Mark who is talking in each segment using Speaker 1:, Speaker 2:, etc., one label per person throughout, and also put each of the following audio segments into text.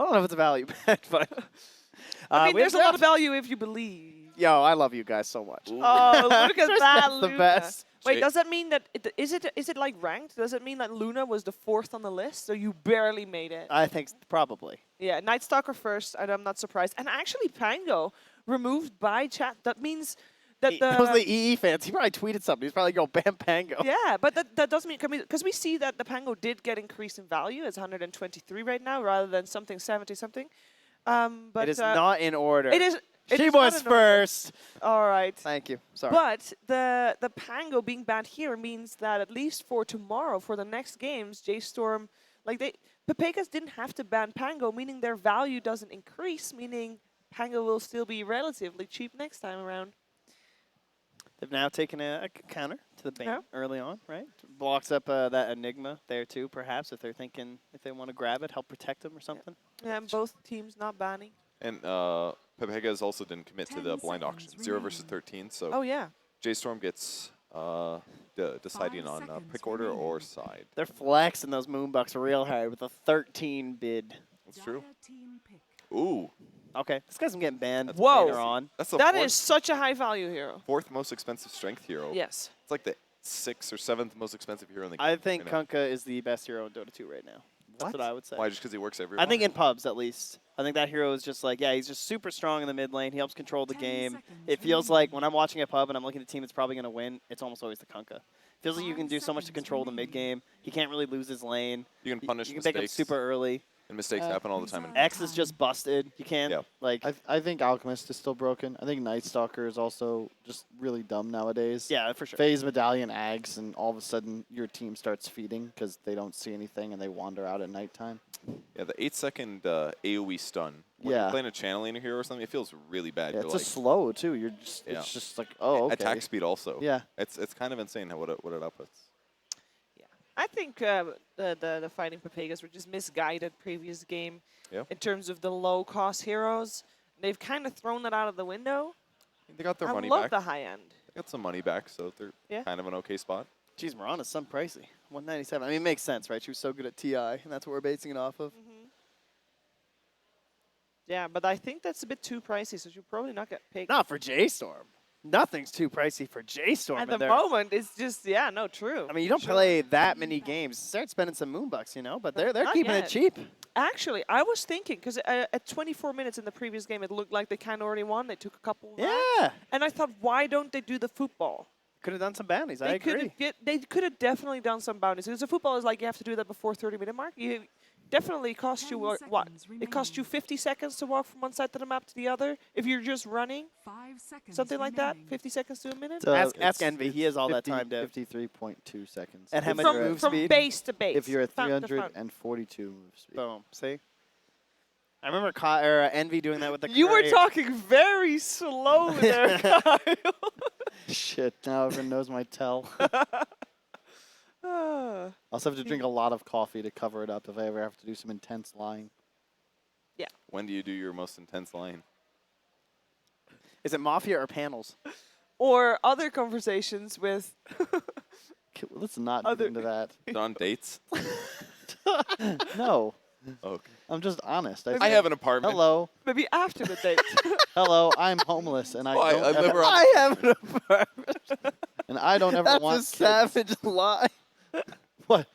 Speaker 1: I don't know if it's a value bet, but
Speaker 2: I mean, there's a lot of value if you believe.
Speaker 1: Yo, I love you guys so much.
Speaker 2: Oh, look at that,
Speaker 1: That's
Speaker 2: Luna.
Speaker 1: the best.
Speaker 2: Wait, does that mean that is it like ranked? Does it mean that Luna was the 4th on the list, so you barely made it?
Speaker 1: I think probably.
Speaker 2: Yeah, Night Stalker first, and I'm not surprised. And actually, Pango removed by chat. That means that
Speaker 1: That was the EE fans. He probably tweeted something. He's probably going bam Pango.
Speaker 2: Yeah, but that doesn't mean because we see that the Pango did get increased in value. It's 123 right now, rather than something 70 something. But
Speaker 1: it is not in order.
Speaker 2: It is.
Speaker 1: She was first.
Speaker 2: All right.
Speaker 1: Thank you. Sorry.
Speaker 2: But the Pango being banned here means that at least for tomorrow, for the next games, J-Storm, Pepegas didn't have to ban Pango, meaning their value doesn't increase, meaning Pango will still be relatively cheap next time around.
Speaker 1: They've now taken a counter to the ban early on, right? Blocks up that Enigma there too, perhaps, if they're thinking, if they want to grab it, help protect them or something.
Speaker 2: Yeah, and both teams not banning.
Speaker 3: And Pepegas also didn't commit to the blind auction. 0 versus 13, so J-Storm gets deciding on pick order or side.
Speaker 1: They're flexing those Moonbucks real hard with a 13 bid.
Speaker 3: That's true. Ooh.
Speaker 1: Okay, this guy's getting banned.
Speaker 2: That's Whoa.
Speaker 1: On.
Speaker 2: That is such a high value hero.
Speaker 3: 4th most expensive strength hero.
Speaker 2: Yes.
Speaker 3: It's like the 6th or 7th most expensive hero in the game.
Speaker 1: I think Kunkka is the best hero in Dota 2 right now. That's what I would say.
Speaker 3: Why? Just because he works everywhere?
Speaker 1: I think in pubs, at least. I think that hero is just like, yeah, he's just super strong in the mid lane. He helps control the game. It feels like when I'm watching a pub and I'm looking at a team that's probably going to win, it's almost always the Kunkka. Feels like you can do so much to control the mid game. He can't really lose his lane.
Speaker 3: You can punish
Speaker 1: mistakes. You can pick up super early.
Speaker 3: And mistakes happen all the time.
Speaker 1: X is just busted. You can't, like...
Speaker 4: I think Alchemist is still broken. I think Night Stalker is also just really dumb nowadays.
Speaker 1: Yeah, for sure.
Speaker 4: Phase Medallion Ags, and all of a sudden your team starts feeding because they don't see anything and they wander out at nighttime.
Speaker 3: Yeah, the 8-second AoE stun. When you're playing a channeling hero or something, it feels really bad.
Speaker 4: Yeah, it's a slow, too. You're just, it's just like, oh, okay.
Speaker 3: Attack speed also.
Speaker 4: Yeah.
Speaker 3: It's kind of insane what it outputs.
Speaker 2: I think the Fighting Pepegas were just misguided previous game in terms of the low-cost heroes. They've kind of thrown that out of the window.
Speaker 3: They got their money
Speaker 2: back. I love
Speaker 3: back.
Speaker 2: the high end.
Speaker 3: They got some money back, so they're kind of an okay spot.
Speaker 1: Jeez, Mirana's some pricey. 197. I mean, it makes sense, right? She was so good at TI, and that's what we're basing it off of.
Speaker 2: Yeah, but I think that's a bit too pricey, so you'll probably not get picked.
Speaker 1: Not for J-Storm. Nothing's too pricey for J-Storm.
Speaker 2: At the moment, it's just, true.
Speaker 1: I mean, you don't play that many games. Start spending some Moonbucks, you know, but they're keeping it cheap.
Speaker 2: Actually, I was thinking, because at 24 minutes in the previous game, it looked like they kind of already won. They took a couple of And I thought, why don't they do the football?
Speaker 1: Could have done some bounties, I agree.
Speaker 2: They could have definitely done some bounties. Because the football is like you have to do that before 30-minute mark. You definitely cost you, what? It costs you 50 seconds to walk from one side of the map to the other if you're just running.
Speaker 5: 5 seconds
Speaker 2: something like that? 50 seconds to a minute?
Speaker 1: Ask Envy. He has all that time, Dev.
Speaker 4: 53.2 seconds.
Speaker 1: And how much move speed?
Speaker 2: From base to base.
Speaker 4: If you're at 342 move speed.
Speaker 1: Boom. See? I remember Envy doing that with the
Speaker 2: You were talking very slowly there, Kyle.
Speaker 4: Shit, now everyone knows my tell. I also have to drink a lot of coffee to cover it up if I ever have to do some intense lying.
Speaker 2: Yeah.
Speaker 3: When do you do your most intense lying?
Speaker 1: Is it Mafia or panels?
Speaker 2: Or other conversations with...
Speaker 4: Let's not get into that.
Speaker 3: On dates?
Speaker 4: No.
Speaker 3: Okay.
Speaker 4: I'm just honest.
Speaker 3: I have an apartment.
Speaker 4: Hello.
Speaker 2: Maybe after the date.
Speaker 4: Hello, I'm homeless, and I
Speaker 1: I have an apartment.
Speaker 4: And I don't ever want
Speaker 1: That's a savage lie.
Speaker 4: What?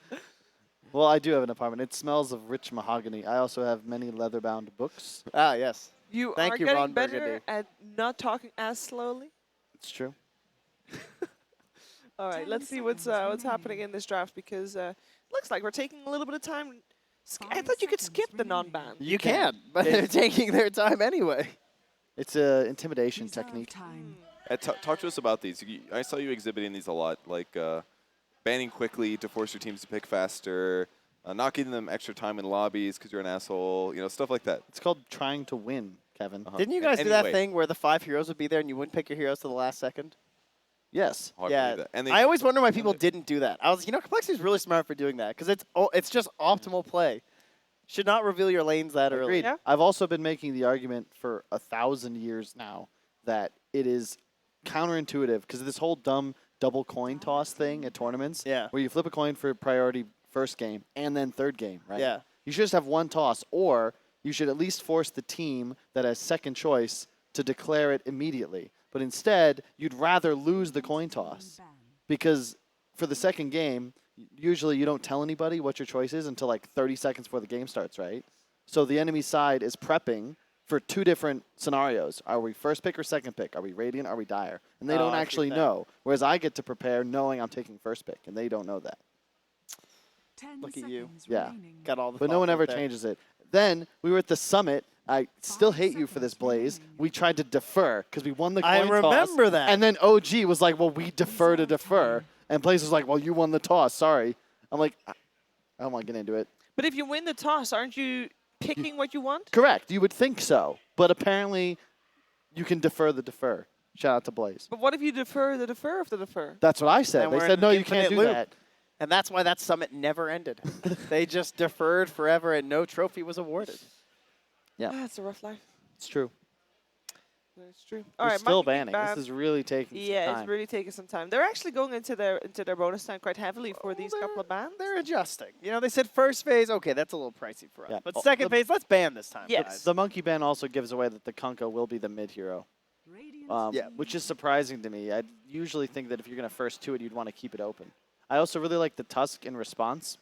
Speaker 4: Well, I do have an apartment. It smells of rich mahogany. I also have many leather-bound books.
Speaker 1: Ah, yes.
Speaker 2: You
Speaker 1: Thank
Speaker 2: are
Speaker 1: you,
Speaker 2: getting
Speaker 1: Ron
Speaker 2: better
Speaker 1: Burgundy.
Speaker 2: at not talking as slowly.
Speaker 4: It's true.
Speaker 2: All right, let's see what's happening in this draft because looks like we're taking a little bit of time. I thought you could skip the non-ban.
Speaker 1: You can, but they're taking their time anyway.
Speaker 4: It's an intimidation technique.
Speaker 3: Talk to us about these. I saw you exhibiting these a lot, like banning quickly to force your teams to pick faster, not giving them extra time in lobbies because you're an asshole, stuff like that.
Speaker 4: It's called trying to win, Kevin.
Speaker 1: Didn't you guys do that thing where the 5 heroes would be there and you wouldn't pick your heroes to the last second?
Speaker 4: Yes.
Speaker 1: And I always wonder why people didn't do that. I was, Complexity is really smart for doing that because it's just optimal play. Should not reveal your lanes that early.
Speaker 4: Yeah. I've also been making the argument for 1,000 years now that it is counterintuitive because of this whole dumb double coin toss thing at tournaments.
Speaker 1: Yeah.
Speaker 4: Where you flip a coin for priority first game and then third game, right?
Speaker 1: Yeah.
Speaker 4: You should just have one toss, or you should at least force the team that has second choice to declare it immediately. But instead, you'd rather lose the coin toss because for the second game, usually you don't tell anybody what your choice is until like 30 seconds before the game starts, right? So the enemy side is prepping for 2 different scenarios. Are we first pick or second pick? Are we Radiant? Are we Dire? And they don't
Speaker 1: I see
Speaker 4: actually
Speaker 1: that.
Speaker 4: know. Whereas I get to prepare knowing I'm taking first pick, and they don't know that.
Speaker 1: Look at you.
Speaker 4: Yeah.
Speaker 1: Got all the
Speaker 4: But no
Speaker 1: thought
Speaker 4: one
Speaker 1: right
Speaker 4: ever
Speaker 1: there.
Speaker 4: changes it. Then we were at the summit. I still hate you for this, Blaze. We tried to defer because we won the coin
Speaker 1: I
Speaker 4: toss.
Speaker 1: remember that.
Speaker 4: And then OG was like, well, we defer to defer. And Blaze was like, well, you won the toss. Sorry. I'm like, I don't want to get into it.
Speaker 2: But if you win the toss, aren't you picking what you want?
Speaker 4: Correct. You would think so. But apparently, you can defer the defer. Shout out to Blaze.
Speaker 2: But what if you defer the defer of the defer?
Speaker 4: That's what I said.
Speaker 1: Then
Speaker 4: They
Speaker 1: we're in
Speaker 4: said, no,
Speaker 1: an
Speaker 4: you can't
Speaker 1: infinite
Speaker 4: do
Speaker 1: loop.
Speaker 4: that.
Speaker 1: And that's why that summit never ended. They just deferred forever and no trophy was awarded.
Speaker 4: Yeah.
Speaker 2: That's a rough life.
Speaker 4: It's true.
Speaker 2: That's true.
Speaker 4: We're
Speaker 2: All right,
Speaker 4: still
Speaker 2: Monkey
Speaker 4: banning.
Speaker 2: ban.
Speaker 4: This is really taking
Speaker 2: Yeah,
Speaker 4: some time.
Speaker 2: it's really taking some time. They're actually going into their bonus time quite heavily for these couple of bans.
Speaker 1: They're adjusting. You know, they said first phase, okay, that's a little pricey for us.
Speaker 4: Yeah.
Speaker 1: But
Speaker 4: Oh,
Speaker 1: second
Speaker 4: the-
Speaker 1: phase, let's ban this time.
Speaker 2: Yes.
Speaker 1: guys.
Speaker 4: The monkey ban also gives away that the Kunkka will be the mid hero,
Speaker 1: Yeah.
Speaker 4: which is surprising to me. I usually think that if you're going to first to it, you'd want to keep it open. I also really like the Tusk in response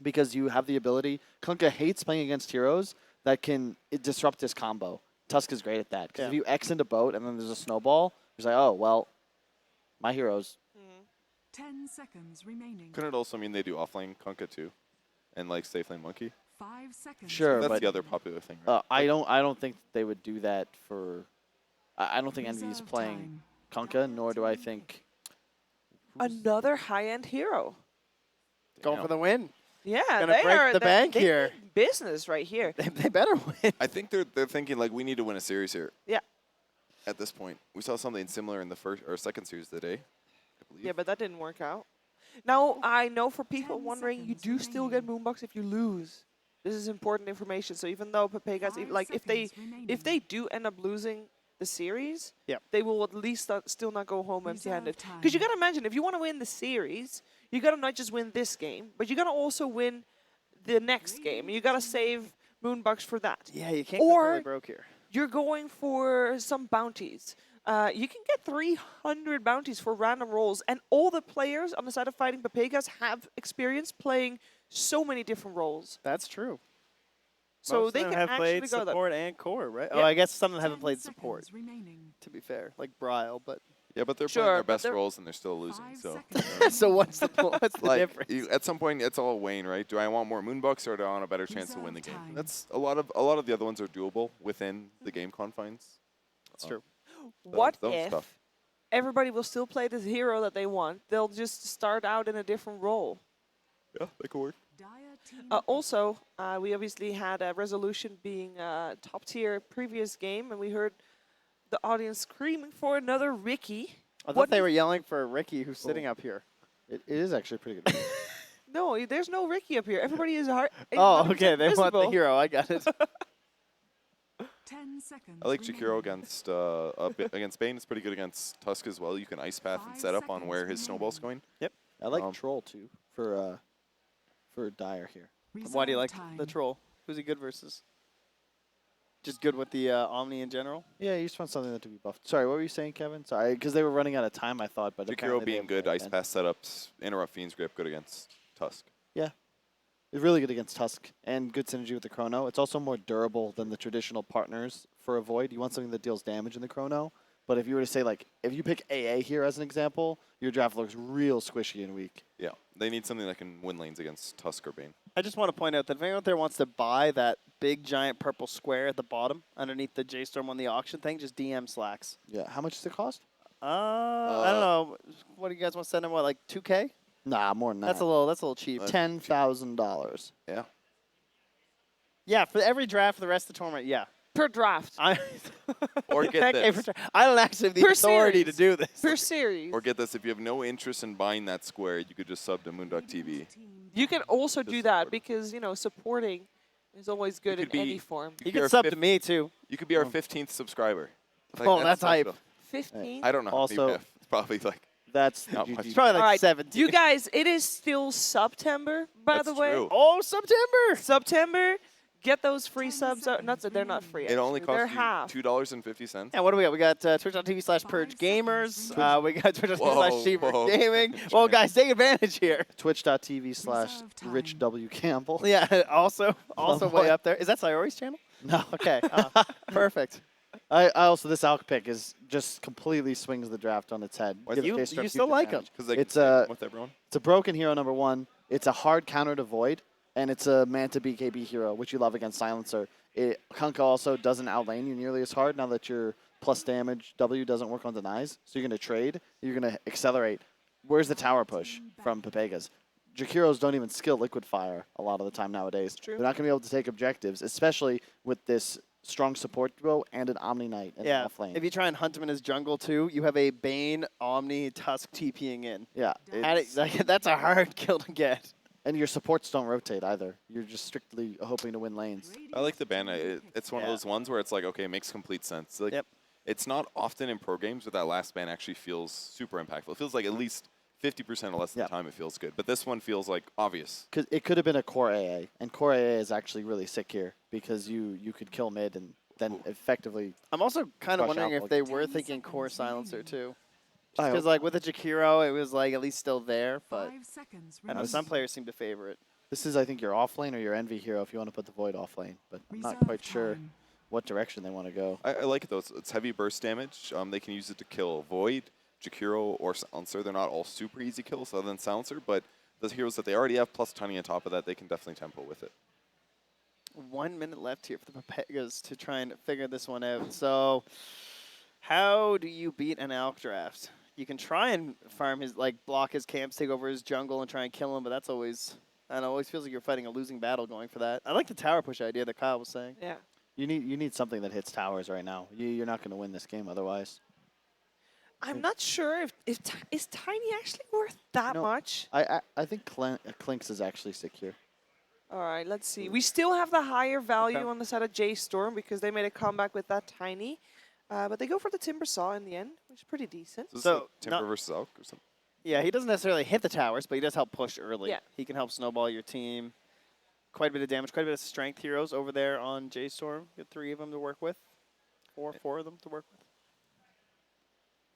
Speaker 4: because you have the ability. Kunkka hates playing against heroes that can disrupt his combo. Tusk is great at that because if
Speaker 1: Yeah.
Speaker 4: you X into boat and then there's a snowball, it's like, oh, well, my heroes.
Speaker 5: 10 seconds remaining.
Speaker 3: Couldn't it also mean they do offlane Kunkka too? And like safe lane monkey?
Speaker 5: 5 seconds.
Speaker 4: Sure,
Speaker 3: That's
Speaker 4: but
Speaker 3: the other popular thing, right?
Speaker 4: I don't think they would do that for. I don't think Envy is
Speaker 5: Reserve
Speaker 4: playing
Speaker 5: time.
Speaker 4: Kunkka, nor do I think.
Speaker 2: Another high-end hero.
Speaker 1: Going for the win.
Speaker 2: Yeah,
Speaker 1: Gonna
Speaker 2: they
Speaker 1: break
Speaker 2: are
Speaker 1: the bank
Speaker 2: they
Speaker 1: here.
Speaker 2: mean business right here.
Speaker 1: They better win.
Speaker 3: I think they're thinking like we need to win a series here.
Speaker 2: Yeah.
Speaker 3: At this point, we saw something similar in the first or second series of the day, I believe.
Speaker 2: Yeah, but that didn't work out. Now, I know for people
Speaker 5: 10
Speaker 2: wondering, you
Speaker 5: seconds
Speaker 2: do still get
Speaker 5: remaining.
Speaker 2: Moonbucks if you lose. This is important information. So even though Pepegas,
Speaker 5: 5
Speaker 2: like if they
Speaker 5: seconds remaining.
Speaker 2: do end up losing the series,
Speaker 1: Yep.
Speaker 2: they will at least still not go home empty-handed.
Speaker 5: Reserve
Speaker 2: Because you
Speaker 5: time.
Speaker 2: gotta imagine, if you want to win the series, you gotta not just win this game, but you gotta also win the next game. You gotta save Moonbucks for that.
Speaker 1: Yeah, you can't
Speaker 2: Or-
Speaker 1: go totally broke here.
Speaker 2: You're going for some bounties. You can get 300 bounties for random rolls, and all the players on the side of fighting Pepegas have experience playing so many different roles.
Speaker 1: That's true.
Speaker 2: So
Speaker 1: Most
Speaker 2: they
Speaker 1: of them
Speaker 2: can
Speaker 1: have
Speaker 2: actually
Speaker 1: played
Speaker 2: go that.
Speaker 1: support and core, right? Oh,
Speaker 2: Yeah.
Speaker 1: I guess some of them
Speaker 5: 10
Speaker 1: haven't played support,
Speaker 5: seconds remaining.
Speaker 1: to be fair. Like Brile, but...
Speaker 3: Yeah, but they're
Speaker 2: Sure,
Speaker 3: playing their
Speaker 2: but
Speaker 3: best
Speaker 2: they're-
Speaker 3: roles and they're still losing.
Speaker 5: 5
Speaker 3: So,
Speaker 5: seconds
Speaker 1: so what's the
Speaker 3: like
Speaker 1: difference?
Speaker 3: at some point, it's all weighing, right? Do I want more moonbucks or do I want a better chance to win the
Speaker 5: Reserve
Speaker 3: game?
Speaker 5: time.
Speaker 3: That's a lot of the other ones are doable within the game confines.
Speaker 1: That's true.
Speaker 2: What
Speaker 3: that was
Speaker 2: if
Speaker 3: tough.
Speaker 2: everybody will still play the hero that they want? They'll just start out in a different role.
Speaker 3: Yeah, that could work.
Speaker 5: Dire team
Speaker 2: Also, we obviously had a resolution being top tier previous game, and we heard the audience screaming for another Ricky.
Speaker 1: I thought
Speaker 2: What
Speaker 1: they
Speaker 2: do
Speaker 1: were
Speaker 2: you-
Speaker 1: yelling for Ricky, who's sitting up here.
Speaker 4: It is actually pretty good.
Speaker 2: No, there's no Ricky up here. Everybody is hard.
Speaker 1: Oh, okay, they want the hero. I got it.
Speaker 5: 10 seconds.
Speaker 3: I like Jakiro
Speaker 5: remaining.
Speaker 3: against Bane. It's pretty good against Tusk as well. You can ice path and
Speaker 5: 5
Speaker 3: set up on where his
Speaker 5: seconds
Speaker 3: snowball's going.
Speaker 4: I like
Speaker 3: Um,
Speaker 4: Troll too for Dire here.
Speaker 1: Why do you
Speaker 5: Reserve
Speaker 1: like the
Speaker 5: time.
Speaker 1: troll? Who's he good versus? Just good with the Omni in general?
Speaker 4: Yeah, you just want something that to be buffed. Sorry, what were you saying, Kevin? Sorry, because they were running out of time, I thought. But
Speaker 3: Jakiro
Speaker 4: apparently they
Speaker 3: being
Speaker 4: have
Speaker 3: good,
Speaker 4: more
Speaker 3: ice
Speaker 4: advantage.
Speaker 3: path setups, interrupt Fiend's Grip, good against Tusk.
Speaker 4: It's really good against Tusk and good synergy with the Chrono. It's also more durable than the traditional partners for a Void. You want something that deals damage in the Chrono. But if you were to say, like, if you pick AA here as an example, your draft looks real squishy and weak.
Speaker 3: Yeah, they need something that can win lanes against Tusk or Bane.
Speaker 1: I just want to point out that if anyone out there wants to buy that big giant purple square at the bottom underneath the J-Storm on the auction thing, just DM Slacks.
Speaker 4: Yeah, how much does it cost?
Speaker 1: I don't know. What do you guys want to send them? What, like 2K?
Speaker 4: Nah, more than that.
Speaker 1: That's a little cheap.
Speaker 3: That's
Speaker 4: $10,000.
Speaker 3: Yeah.
Speaker 1: Yeah, for every draft for the rest of the tournament, yeah.
Speaker 2: Per draft.
Speaker 1: I
Speaker 3: Or get
Speaker 1: 10K
Speaker 3: this.
Speaker 1: per I don't actually have the
Speaker 2: Per
Speaker 1: authority to
Speaker 2: series.
Speaker 1: do this.
Speaker 2: Per series.
Speaker 3: Or get this, if you have no interest in buying that square, you could just sub to MOONDUCK TV.
Speaker 2: You can also
Speaker 3: Just
Speaker 2: do that
Speaker 3: support.
Speaker 2: because, supporting is always good in
Speaker 3: could be-
Speaker 2: any form.
Speaker 1: You
Speaker 3: You're
Speaker 1: can
Speaker 3: a
Speaker 1: sub to
Speaker 3: fifth-
Speaker 1: me, too.
Speaker 3: You could be our 15th subscriber. Like,
Speaker 1: Oh, that's hype.
Speaker 3: special.
Speaker 2: 15?
Speaker 3: I don't know.
Speaker 4: Also-
Speaker 3: maybe it's probably like
Speaker 4: That's the
Speaker 3: Not much.
Speaker 4: GG.
Speaker 1: It's probably like
Speaker 2: All right,
Speaker 1: 17.
Speaker 2: you guys, it is still September, by
Speaker 3: That's
Speaker 2: the way.
Speaker 3: true.
Speaker 1: Oh, September!
Speaker 2: September. get those free
Speaker 5: 10
Speaker 2: subs. Not
Speaker 5: seconds
Speaker 2: they're not free.
Speaker 3: It only
Speaker 2: actually. They're
Speaker 3: costs
Speaker 2: half.
Speaker 3: you $2.50.
Speaker 1: And what do we got? We got twitch.tv/Purge
Speaker 5: 5
Speaker 1: Gamers.
Speaker 5: seconds
Speaker 1: We got twitch.tv/Sheaver
Speaker 3: Whoa.
Speaker 1: Gaming. Well, guys, take advantage here.
Speaker 5: Reserve
Speaker 4: Twitch.tv/Rich
Speaker 5: time.
Speaker 4: W Campbell.
Speaker 1: Yeah, also way
Speaker 4: boy.
Speaker 1: up there. Is that Sayori's channel?
Speaker 4: No.
Speaker 1: Okay, perfect.
Speaker 4: I also, this Alk pick is just completely swings the draft on its head.
Speaker 3: Why
Speaker 4: Gives
Speaker 1: You
Speaker 4: Daystar
Speaker 1: still
Speaker 4: huge
Speaker 1: like him?
Speaker 4: advantage.
Speaker 3: Because they
Speaker 4: It's
Speaker 3: can
Speaker 4: a-
Speaker 3: save with everyone.
Speaker 4: It's a broken hero, number one. It's a hard counter to Void, and it's a Manta BKB hero, which you love against Silencer. Kunkka also doesn't outlane you nearly as hard now that your plus damage W doesn't work on denies. So you're going to trade. You're going to accelerate. Where's the tower push from Pepegas? Jakiros don't even skill Liquid Fire a lot of the time nowadays.
Speaker 2: True.
Speaker 4: They're not going to be able to take objectives, especially with this strong support duo and an Omni Knight in
Speaker 1: Yeah,
Speaker 4: off lane.
Speaker 1: if you try and hunt him in his jungle too, you have a Bane, Omni, Tusk TPing in.
Speaker 4: Yeah,
Speaker 1: That's a hard kill to get.
Speaker 4: and your supports don't rotate either. You're just strictly hoping to win lanes.
Speaker 3: I like the ban. It's one of
Speaker 1: Yeah.
Speaker 3: those ones where it's like, okay, it makes complete sense. Like,
Speaker 1: Yep.
Speaker 3: It's not often in pro games where that last ban actually feels super impactful. It feels like at least 50% or less of
Speaker 4: Yeah.
Speaker 3: the time it feels good. But this one feels like obvious.
Speaker 4: Because it could have been a core AA, and core AA is actually really sick here because you could kill mid and then effectively.
Speaker 1: I'm also kind of
Speaker 4: Crush
Speaker 1: wondering
Speaker 4: out
Speaker 1: if they
Speaker 4: like-
Speaker 1: were
Speaker 5: 10
Speaker 1: thinking core
Speaker 5: seconds
Speaker 1: silencer
Speaker 5: remaining.
Speaker 1: too.
Speaker 4: I
Speaker 1: Because
Speaker 4: hope-
Speaker 1: like with the Jakiro, it was like at least still there, but
Speaker 5: 5 seconds
Speaker 1: I don't know,
Speaker 5: remaining.
Speaker 1: some players seem to favor it.
Speaker 4: This is, I think, your off lane or your envy hero if you want to put the Void off lane, but I'm not
Speaker 5: Reserve
Speaker 4: quite sure
Speaker 5: time.
Speaker 4: what direction they want to go.
Speaker 3: I like it though. It's heavy burst damage. They can use it to kill Void, Jakiro, or Silencer. They're not all super easy kills other than Silencer, but the heroes that they already have plus Tiny on top of that, they can definitely tempo with it.
Speaker 1: 1 minute left here for the Pepegas to try and figure this one out. So, how do you beat an Alk draft? You can try and farm his, block his camps, take over his jungle, and try and kill him, but that's always, I don't know, always feels like you're fighting a losing battle going for that. I like the tower push idea that Kyle was saying.
Speaker 2: Yeah.
Speaker 4: You need something that hits towers right now. You're not going to win this game otherwise.
Speaker 2: I'm not sure if is Tiny actually worth that
Speaker 4: No.
Speaker 2: much.
Speaker 4: I think Clinks is actually sick here.
Speaker 2: All right, let's see. We still have the higher value
Speaker 1: Okay.
Speaker 2: on the side of J Storm because they made a comeback with that Tiny. But they go for the Timber Saw in the end, which is pretty decent.
Speaker 3: So, this
Speaker 1: So,
Speaker 3: is like Timber
Speaker 1: not-
Speaker 3: versus Elk or something.
Speaker 1: Yeah, he doesn't necessarily hit the towers, but he does help push early.
Speaker 2: Yeah.
Speaker 1: He can help snowball your team. Quite a bit of damage, quite a bit of strength heroes over there on J-Storm. Got 3 of them to work with. Four of them to work with.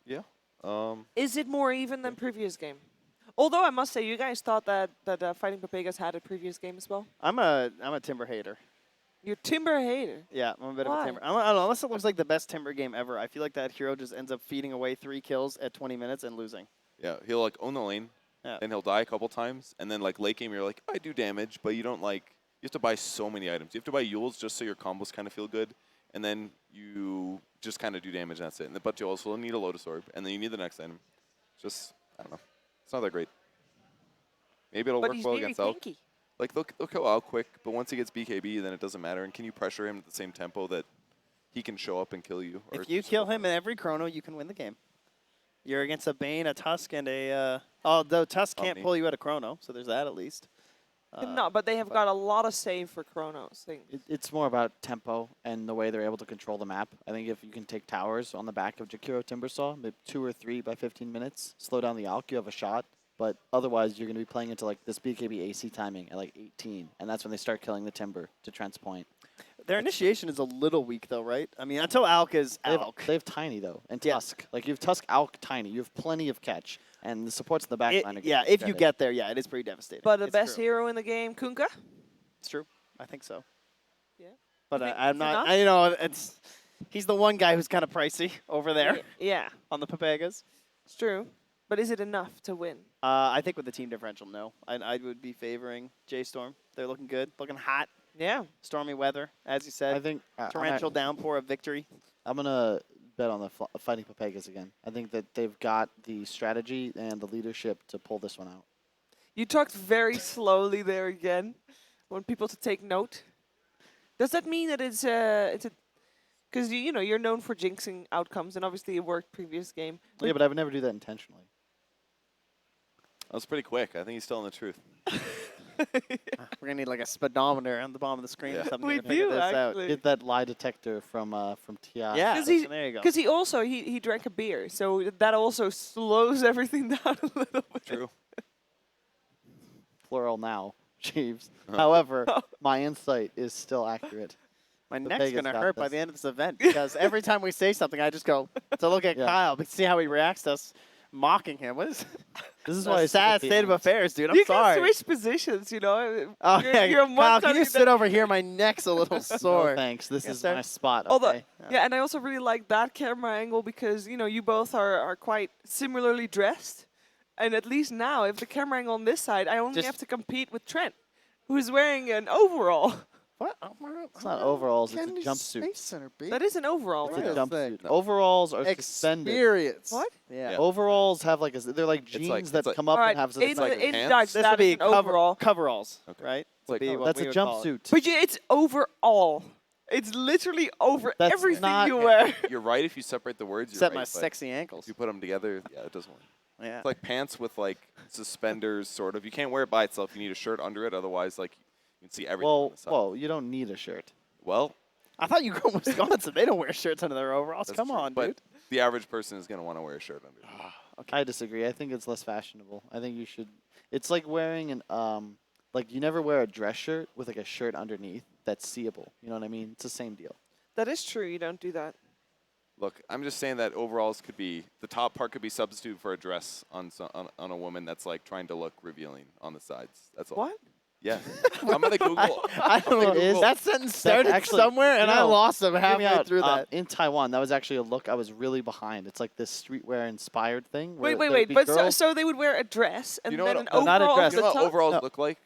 Speaker 3: Yeah.
Speaker 2: Is it more even than previous game? Although I must say, you guys thought that Fighting Pepegas had a previous game as well.
Speaker 1: I'm a Timber hater.
Speaker 2: You're Timber hater.
Speaker 1: Yeah, I'm a bit of
Speaker 2: Why?
Speaker 1: a Timber. I don't know, unless it looks like the best Timber game ever. I feel like that hero just ends up feeding away 3 kills at 20 minutes and losing.
Speaker 3: Yeah, he'll like own the lane,
Speaker 1: Yeah.
Speaker 3: and he'll die a couple times, and then like late game you're like, I do damage, but you don't like. You have to buy so many items. You have to buy Yules just so your combos kind of feel good, and then you just kind of do damage and that's it. But you also need a Lotus Orb, and then you need the next item. Just I don't know. It's not that great. Maybe it'll
Speaker 2: But
Speaker 3: work
Speaker 2: he's
Speaker 3: well
Speaker 2: very
Speaker 3: against Elk.
Speaker 2: tanky.
Speaker 3: Like look how out quick, but once he gets BKB, then it doesn't matter. And can you pressure him at the same tempo that he can show up and kill you? or
Speaker 1: If you
Speaker 3: just
Speaker 1: kill
Speaker 3: go
Speaker 1: him
Speaker 3: for
Speaker 1: in
Speaker 3: it?
Speaker 1: every chrono, you can win the game. You're against a Bane, a Tusk, and a... although Tusk can't
Speaker 3: Omni.
Speaker 1: pull you at a chrono, so there's that at least.
Speaker 2: No, but they have got a lot of save for Chronos.
Speaker 4: It's more about tempo and the way they're able to control the map. I think if you can take towers on the back of Jakiro Timbersaw, maybe 2 or 3 by 15 minutes, slow down the Alk, you have a shot. But otherwise, you're going to be playing into like this BKB AC timing at like 18, and that's when they start killing the Timber to Trent's point.
Speaker 1: Their initiation is a little weak, though, right? I mean, until Alk is Alk.
Speaker 4: They have Tiny though, and
Speaker 1: Yeah.
Speaker 4: Tusk. Like you have Tusk, Alk, Tiny. You have plenty of catch, and the supports in the back line. Are
Speaker 1: Yeah,
Speaker 4: getting
Speaker 1: if you
Speaker 4: shredded.
Speaker 1: get there, yeah, it is pretty devastating.
Speaker 2: But the
Speaker 1: It's
Speaker 2: best
Speaker 1: true.
Speaker 2: hero in the game, Kunkka.
Speaker 1: It's true. I think so.
Speaker 2: Yeah.
Speaker 1: But
Speaker 2: think
Speaker 1: I'm
Speaker 2: it's
Speaker 1: not.
Speaker 2: enough?
Speaker 1: He's the one guy who's kind of pricey over there
Speaker 2: Yeah,
Speaker 1: on the Pepegas.
Speaker 2: it's true. But is it enough to win?
Speaker 1: I think with the team differential, no. I would be favoring J-Storm. They're looking good, looking hot.
Speaker 2: Yeah.
Speaker 1: Stormy weather, as you
Speaker 4: I
Speaker 1: said.
Speaker 4: think
Speaker 1: Torrential downpour of victory.
Speaker 4: I'm gonna bet on the Fighting Pepegas again. I think that they've got the strategy and the leadership to pull this one out.
Speaker 2: You talked very slowly there again. I want people to take note. Does that mean that it's a because you're known for jinxing outcomes, and obviously it worked previous game.
Speaker 4: Yeah, but I would never do that intentionally.
Speaker 3: That was pretty quick. I think he's telling the truth.
Speaker 1: We're gonna need like a speedometer on the bottom of the screen or
Speaker 3: Yeah.
Speaker 1: something
Speaker 2: We
Speaker 1: to figure
Speaker 2: do
Speaker 1: this out.
Speaker 2: actually.
Speaker 4: Get that lie detector from TI.
Speaker 1: Yeah,
Speaker 2: Because
Speaker 1: there you go.
Speaker 2: he also he drank a beer, so that also slows everything down a little bit.
Speaker 3: True.
Speaker 4: Plural now. Jeeves. However, my insight is still accurate.
Speaker 1: My
Speaker 4: The
Speaker 1: neck's
Speaker 4: Vegas
Speaker 1: going to
Speaker 4: got
Speaker 1: hurt by
Speaker 4: this.
Speaker 1: the end of this event because every time we say something, I just go to look at
Speaker 4: Yeah.
Speaker 1: Kyle, but see how he reacts to us mocking him. What is
Speaker 4: This is
Speaker 1: a
Speaker 4: why I
Speaker 1: sad
Speaker 4: say
Speaker 1: state of affairs, dude. I'm
Speaker 2: you
Speaker 1: sorry.
Speaker 2: can switch positions, you know.
Speaker 1: Oh,
Speaker 2: You're-
Speaker 1: yeah,
Speaker 2: you're on one
Speaker 1: Kyle,
Speaker 2: side
Speaker 1: can you
Speaker 2: of the-
Speaker 1: sit over here? My neck's a little
Speaker 4: No,
Speaker 1: sore.
Speaker 4: thanks. This
Speaker 1: Yes,
Speaker 4: is
Speaker 1: sir.
Speaker 4: my spot.
Speaker 2: Although,
Speaker 4: Okay.
Speaker 2: yeah, and I also really like that camera angle because, you know, you both are quite similarly dressed. And at least now, if the camera angle on this side, I only
Speaker 1: Just-
Speaker 2: have to compete with Trent, who's wearing an overall.
Speaker 1: What?
Speaker 4: It's not overalls. It's a jumpsuit.
Speaker 6: Space Center, baby.
Speaker 2: That is an overall,
Speaker 4: It's a
Speaker 2: right?
Speaker 4: jumpsuit. Overalls are suspended.
Speaker 6: Experience.
Speaker 2: What?
Speaker 1: Yeah.
Speaker 3: Yeah.
Speaker 4: Overalls have like they're like jeans
Speaker 3: like-
Speaker 4: that
Speaker 3: it's like-
Speaker 4: come up
Speaker 2: All right,
Speaker 4: and have
Speaker 2: in,
Speaker 3: like
Speaker 2: in
Speaker 3: pants?
Speaker 2: Dutch,
Speaker 1: This
Speaker 2: that
Speaker 1: would be
Speaker 2: is an overall.
Speaker 1: coveralls,
Speaker 3: Okay.
Speaker 1: right?
Speaker 3: Like
Speaker 1: Be
Speaker 3: cover-
Speaker 1: what
Speaker 4: that's
Speaker 1: we
Speaker 4: a
Speaker 1: would call it.
Speaker 4: jumpsuit.
Speaker 2: But it's overall. It's literally over
Speaker 4: That's
Speaker 2: everything
Speaker 4: not-
Speaker 2: you wear.
Speaker 3: You're right if you separate the words. You're
Speaker 1: Except
Speaker 3: right,
Speaker 1: my
Speaker 3: but
Speaker 1: sexy ankles.
Speaker 3: If you put them together, yeah, it doesn't work.
Speaker 1: Yeah.
Speaker 3: It's like pants with like suspenders, sort of. You can't wear it by itself. You need a shirt under it. Otherwise, like you can see everything on the side.
Speaker 4: Well, you don't need a shirt.
Speaker 3: Well,
Speaker 1: I thought you grew up in Wisconsin. They don't wear shirts under their overalls.
Speaker 3: that's
Speaker 1: Come
Speaker 3: true,
Speaker 1: on,
Speaker 3: but
Speaker 1: dude.
Speaker 3: the average person is going to want to wear a shirt under it.
Speaker 4: I disagree. I think it's less fashionable. I think you should. It's like wearing an like you never wear a dress shirt with like a shirt underneath that's seeable. You know what I mean? It's the same deal.
Speaker 2: That is true. You don't do that.
Speaker 3: Look, I'm just saying that overalls could be, the top part could be substituted for a dress on a woman that's like trying to look revealing on the sides. That's all.
Speaker 2: What?
Speaker 3: Yeah. I'm going to Google.
Speaker 1: I don't know.
Speaker 4: Is-
Speaker 1: That sentence started
Speaker 4: actually-
Speaker 1: somewhere, and I
Speaker 4: no,
Speaker 1: lost him
Speaker 4: Hear me
Speaker 1: halfway
Speaker 4: out.
Speaker 1: through that.
Speaker 4: In Taiwan, that was actually a look I was really behind. It's like this streetwear inspired thing.
Speaker 2: Wait,
Speaker 4: where
Speaker 2: wait,
Speaker 4: there'd
Speaker 2: wait.
Speaker 4: be
Speaker 2: But
Speaker 4: girls-
Speaker 2: so they would wear a dress and
Speaker 3: You know
Speaker 2: then
Speaker 3: what-
Speaker 2: an
Speaker 4: No, not a
Speaker 2: overall
Speaker 4: dress.
Speaker 3: You know
Speaker 2: over the
Speaker 3: what
Speaker 2: top?
Speaker 3: overalls
Speaker 4: No.
Speaker 3: look like?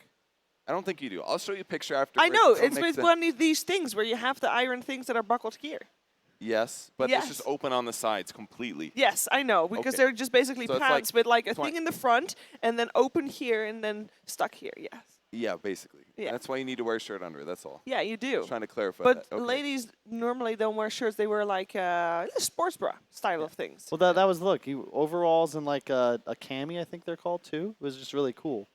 Speaker 3: I don't think you do. I'll show you a picture after.
Speaker 2: I know.
Speaker 3: so it
Speaker 2: It's
Speaker 3: makes
Speaker 2: with
Speaker 3: the-
Speaker 2: one of these things where you have to iron things that are buckled here.
Speaker 3: Yes, but
Speaker 2: Yes.
Speaker 3: it's just open on the sides completely.
Speaker 2: Yes, I know. Because
Speaker 3: Okay.
Speaker 2: they're just basically
Speaker 3: So it's like
Speaker 2: pants with like a
Speaker 3: 20
Speaker 2: thing in the front and then open here and then stuck here. Yes.
Speaker 3: Yeah, basically.
Speaker 2: Yeah.
Speaker 3: That's why you need to wear a shirt under it. That's all.
Speaker 2: Yeah, you do.
Speaker 3: Just trying to clarify
Speaker 2: But
Speaker 3: that. Okay.
Speaker 2: ladies normally don't wear shirts. They wear like sports bra style of things.
Speaker 4: Well, that was look. Overalls and like a cami, I think they're called too. It was just really cool.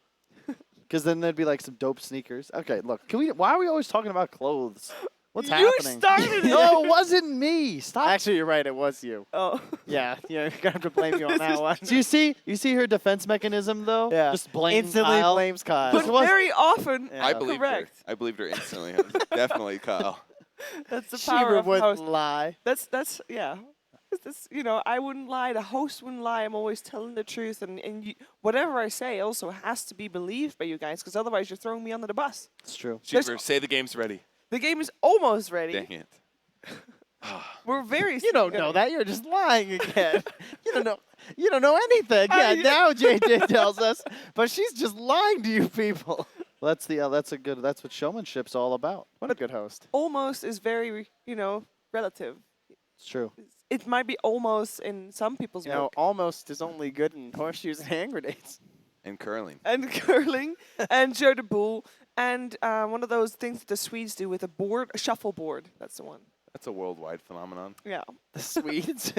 Speaker 4: Because then there'd be like some dope sneakers. Okay, look. Can we? Why are we always talking about clothes? What's
Speaker 2: You
Speaker 4: happening?
Speaker 2: started it.
Speaker 4: No, it wasn't me. Stop.
Speaker 1: Actually, you're right. It was you.
Speaker 2: Oh.
Speaker 1: Yeah, you're gonna have to blame you on that one.
Speaker 4: Do you see? You see her defense mechanism though?
Speaker 1: Yeah.
Speaker 4: Just blame
Speaker 1: Instantly
Speaker 4: Kyle.
Speaker 1: blames Kyle.
Speaker 2: But
Speaker 4: It was-
Speaker 2: very often,
Speaker 1: Yeah.
Speaker 3: I believed
Speaker 2: correct.
Speaker 3: her. I believed her instantly. Definitely Kyle.
Speaker 2: That's the
Speaker 1: She
Speaker 2: power of a host.
Speaker 1: wouldn't lie.
Speaker 2: That's yeah. That's, you know, I wouldn't lie. The host wouldn't lie. I'm always telling the truth, and you, whatever I say also has to be believed by you guys, because otherwise you're throwing me under the bus.
Speaker 4: It's true.
Speaker 3: Cheever, say the game's ready.
Speaker 2: The game is almost ready.
Speaker 3: Dang it.
Speaker 2: We're very.
Speaker 1: You don't know that. You're just lying again. You don't know. You don't know anything. Yeah, now JJ tells us, but she's just lying to you people.
Speaker 4: Well, that's what showmanship's all about.
Speaker 1: What a good host.
Speaker 2: Almost is very, you know, relative.
Speaker 4: It's true.
Speaker 2: It might be almost in some people's
Speaker 1: You know,
Speaker 2: book.
Speaker 1: almost is only good in horseshoes and hand grenades.
Speaker 3: And curling.
Speaker 2: And curling, and Joe de Boule, and one of those things that the Swedes do with a board, a shuffleboard. That's the one.
Speaker 3: That's a worldwide phenomenon.
Speaker 2: Yeah.
Speaker 1: The Swedes.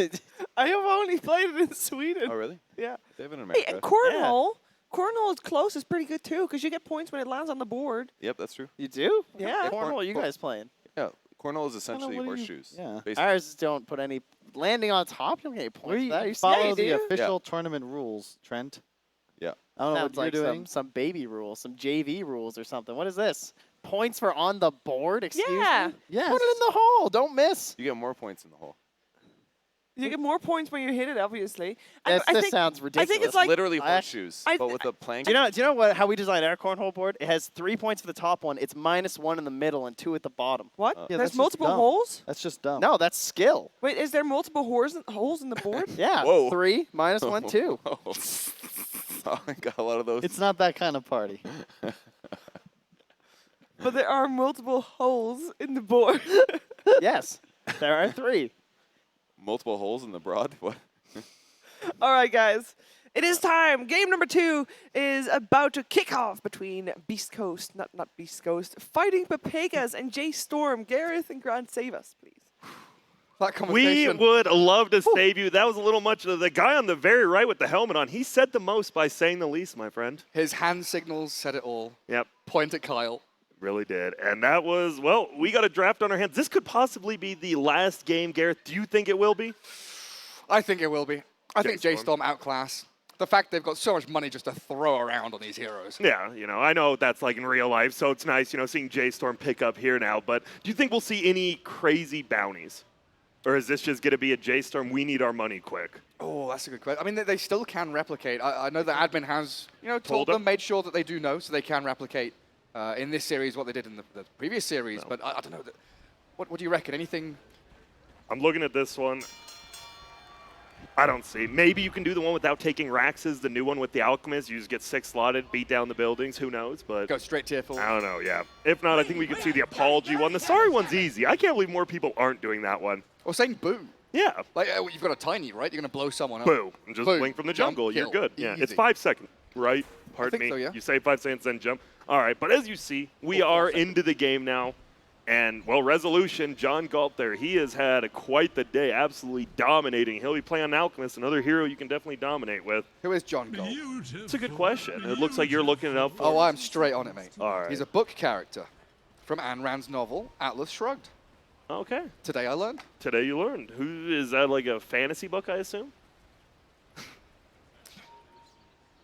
Speaker 2: I have only played it in Sweden.
Speaker 3: Oh, really?
Speaker 2: Yeah.
Speaker 3: They have it in
Speaker 2: Hey,
Speaker 3: America.
Speaker 2: and cornhole. Cornhole is close. Is pretty good too, because you get points when it lands on the board.
Speaker 3: Yep, that's true.
Speaker 1: You do?
Speaker 2: Yeah.
Speaker 1: Cornhole, you
Speaker 3: Corn-
Speaker 1: guys playing?
Speaker 3: Yeah, cornhole is essentially
Speaker 4: what do you-
Speaker 3: horseshoes.
Speaker 4: yeah.
Speaker 3: Basically.
Speaker 1: Ours don't put any landing on top. You don't get any points.
Speaker 4: We
Speaker 1: for that. You
Speaker 4: follow
Speaker 2: you
Speaker 4: the
Speaker 2: do.
Speaker 4: official tournament rules, Trent.
Speaker 3: Yeah.
Speaker 4: I don't know
Speaker 1: Sounds
Speaker 4: what
Speaker 1: like
Speaker 4: you're doing.
Speaker 1: some baby rules, some JV rules or something. What is this? Points for on the board? Excuse
Speaker 2: Yeah.
Speaker 1: me?
Speaker 4: Yes.
Speaker 1: Put it in the hole. Don't miss.
Speaker 3: You get more points in the hole.
Speaker 2: You get more points when you hit it, obviously.
Speaker 1: This
Speaker 2: I think,
Speaker 1: sounds ridiculous.
Speaker 2: I think it's like
Speaker 3: Literally
Speaker 1: I-
Speaker 3: horseshoes,
Speaker 2: I-
Speaker 3: but with a plank.
Speaker 1: Do you know how we designed our cornhole board? It has 3 points for the top one. It's -1 in the middle and 2 at the bottom.
Speaker 2: what?
Speaker 4: Yeah,
Speaker 2: There's
Speaker 4: that's just
Speaker 2: multiple
Speaker 4: dumb.
Speaker 2: holes.
Speaker 4: That's just dumb.
Speaker 1: No, that's skill.
Speaker 2: Wait, is there multiple holes in the board?
Speaker 1: Yeah.
Speaker 3: Whoa.
Speaker 1: 3 -1 2.
Speaker 3: Oh, I got a lot of those.
Speaker 4: It's not that kind of party.
Speaker 2: But there are multiple holes in the board.
Speaker 1: Yes, there are 3.
Speaker 3: multiple holes in the broad. What?
Speaker 2: All right, guys. It is time. Game number 2 is about to kick off between Beast Coast, not Beast Coast, fighting Pepegas and Jay Storm. Gareth and Grant, save us, please.
Speaker 6: That
Speaker 7: We
Speaker 6: conversation.
Speaker 7: would love to save you. That was a little much. The guy on the very right with the helmet on, he said the most by saying the least, my friend.
Speaker 6: His hand signals said it all.
Speaker 7: Yep,
Speaker 6: Point at Kyle.
Speaker 7: really did. And that was, well, we got a draft on our hands. This could possibly be the last game, Gareth. Do you think it will be?
Speaker 6: I think it will be. I think
Speaker 7: Jay
Speaker 6: J Storm outclass. the fact they've got so much money just to throw around on these heroes.
Speaker 7: Yeah, I know that's like in real life, so it's nice, seeing J-Storm pick up here now. But do you think we'll see any crazy bounties? Or is this just going to be a J-Storm, we need our money quick?
Speaker 6: Oh, that's a good question. I mean, they still can replicate. I know the admin has, told
Speaker 7: them.
Speaker 6: them, made sure that they do know, so they can replicate in this series what they did in the previous series.
Speaker 7: No.
Speaker 6: But I don't know. What do you reckon? Anything?
Speaker 7: I'm looking at this one. I don't see. Maybe you can do the one without taking Raxes, the new one with the Alchemist. You just get 6 slotted, beat down the buildings. Who knows? But
Speaker 6: Go straight tier 4.
Speaker 7: I don't know, yeah. If not, I think we could see the Apology one. The Sorry one's easy. I can't believe more people aren't doing that one.
Speaker 6: Or saying boo.
Speaker 7: Yeah.
Speaker 6: Like, you've got a tiny, right? You're going to blow someone up.
Speaker 7: Boo. And just
Speaker 6: Boo.
Speaker 7: blink from the
Speaker 6: Jump,
Speaker 7: jungle. You're
Speaker 6: kill.
Speaker 7: good. Yeah. It's
Speaker 6: Easy.
Speaker 7: 5 seconds, right? Pardon me.
Speaker 6: think so, yeah.
Speaker 7: You say 5 seconds, then jump. All right. But as you see, we are into the game now. And, well, Resolution, John Galt there, he has had quite the day, absolutely dominating. He'll be playing Alchemist, another hero you can definitely dominate with.
Speaker 6: Who is John Gold?
Speaker 7: It's a good question. It looks like you're looking it up for
Speaker 6: Oh, I'm straight on it, mate.
Speaker 7: All right.
Speaker 6: He's a book character from Ayn Rand's novel, Atlas Shrugged.
Speaker 7: Okay.
Speaker 6: Today I learned.
Speaker 7: Today you learned. Who is that, like a fantasy book, I assume?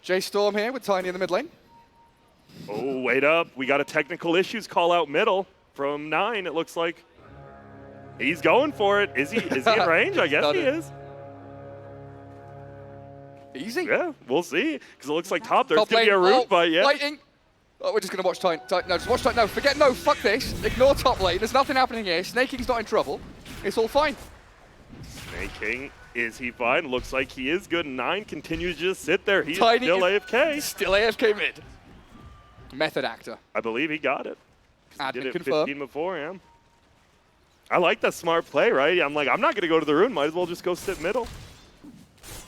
Speaker 6: J-Storm here with Tiny in the mid lane.
Speaker 7: Oh, wait up. We got a technical issues call out middle from 9, it looks like. He's going for it. Is he in range? I guess he is.
Speaker 6: Easy.
Speaker 7: Yeah, we'll see. Because it looks like top there's
Speaker 6: Top
Speaker 7: going to be a
Speaker 6: lane.
Speaker 7: root fight, yeah.
Speaker 6: Lighting. Oh, we're just going to watch Tiny. No, just watch Tiny. No, forget. No, fuck this. Ignore top lane. There's nothing happening here. Snake King's not in trouble. It's all fine.
Speaker 7: Snake King, is he fine? Looks like he is good. 9 continues to just sit there. He's
Speaker 6: Tiny
Speaker 7: still
Speaker 6: is
Speaker 7: AFK.
Speaker 6: Still AFK mid. Method actor.
Speaker 7: I believe he got it. He
Speaker 6: Admin
Speaker 7: did it
Speaker 6: confirmed.
Speaker 7: 15 before, yeah. I like that smart play, right? I'm like, I'm not going to go to the rune. Might as well just go sit middle.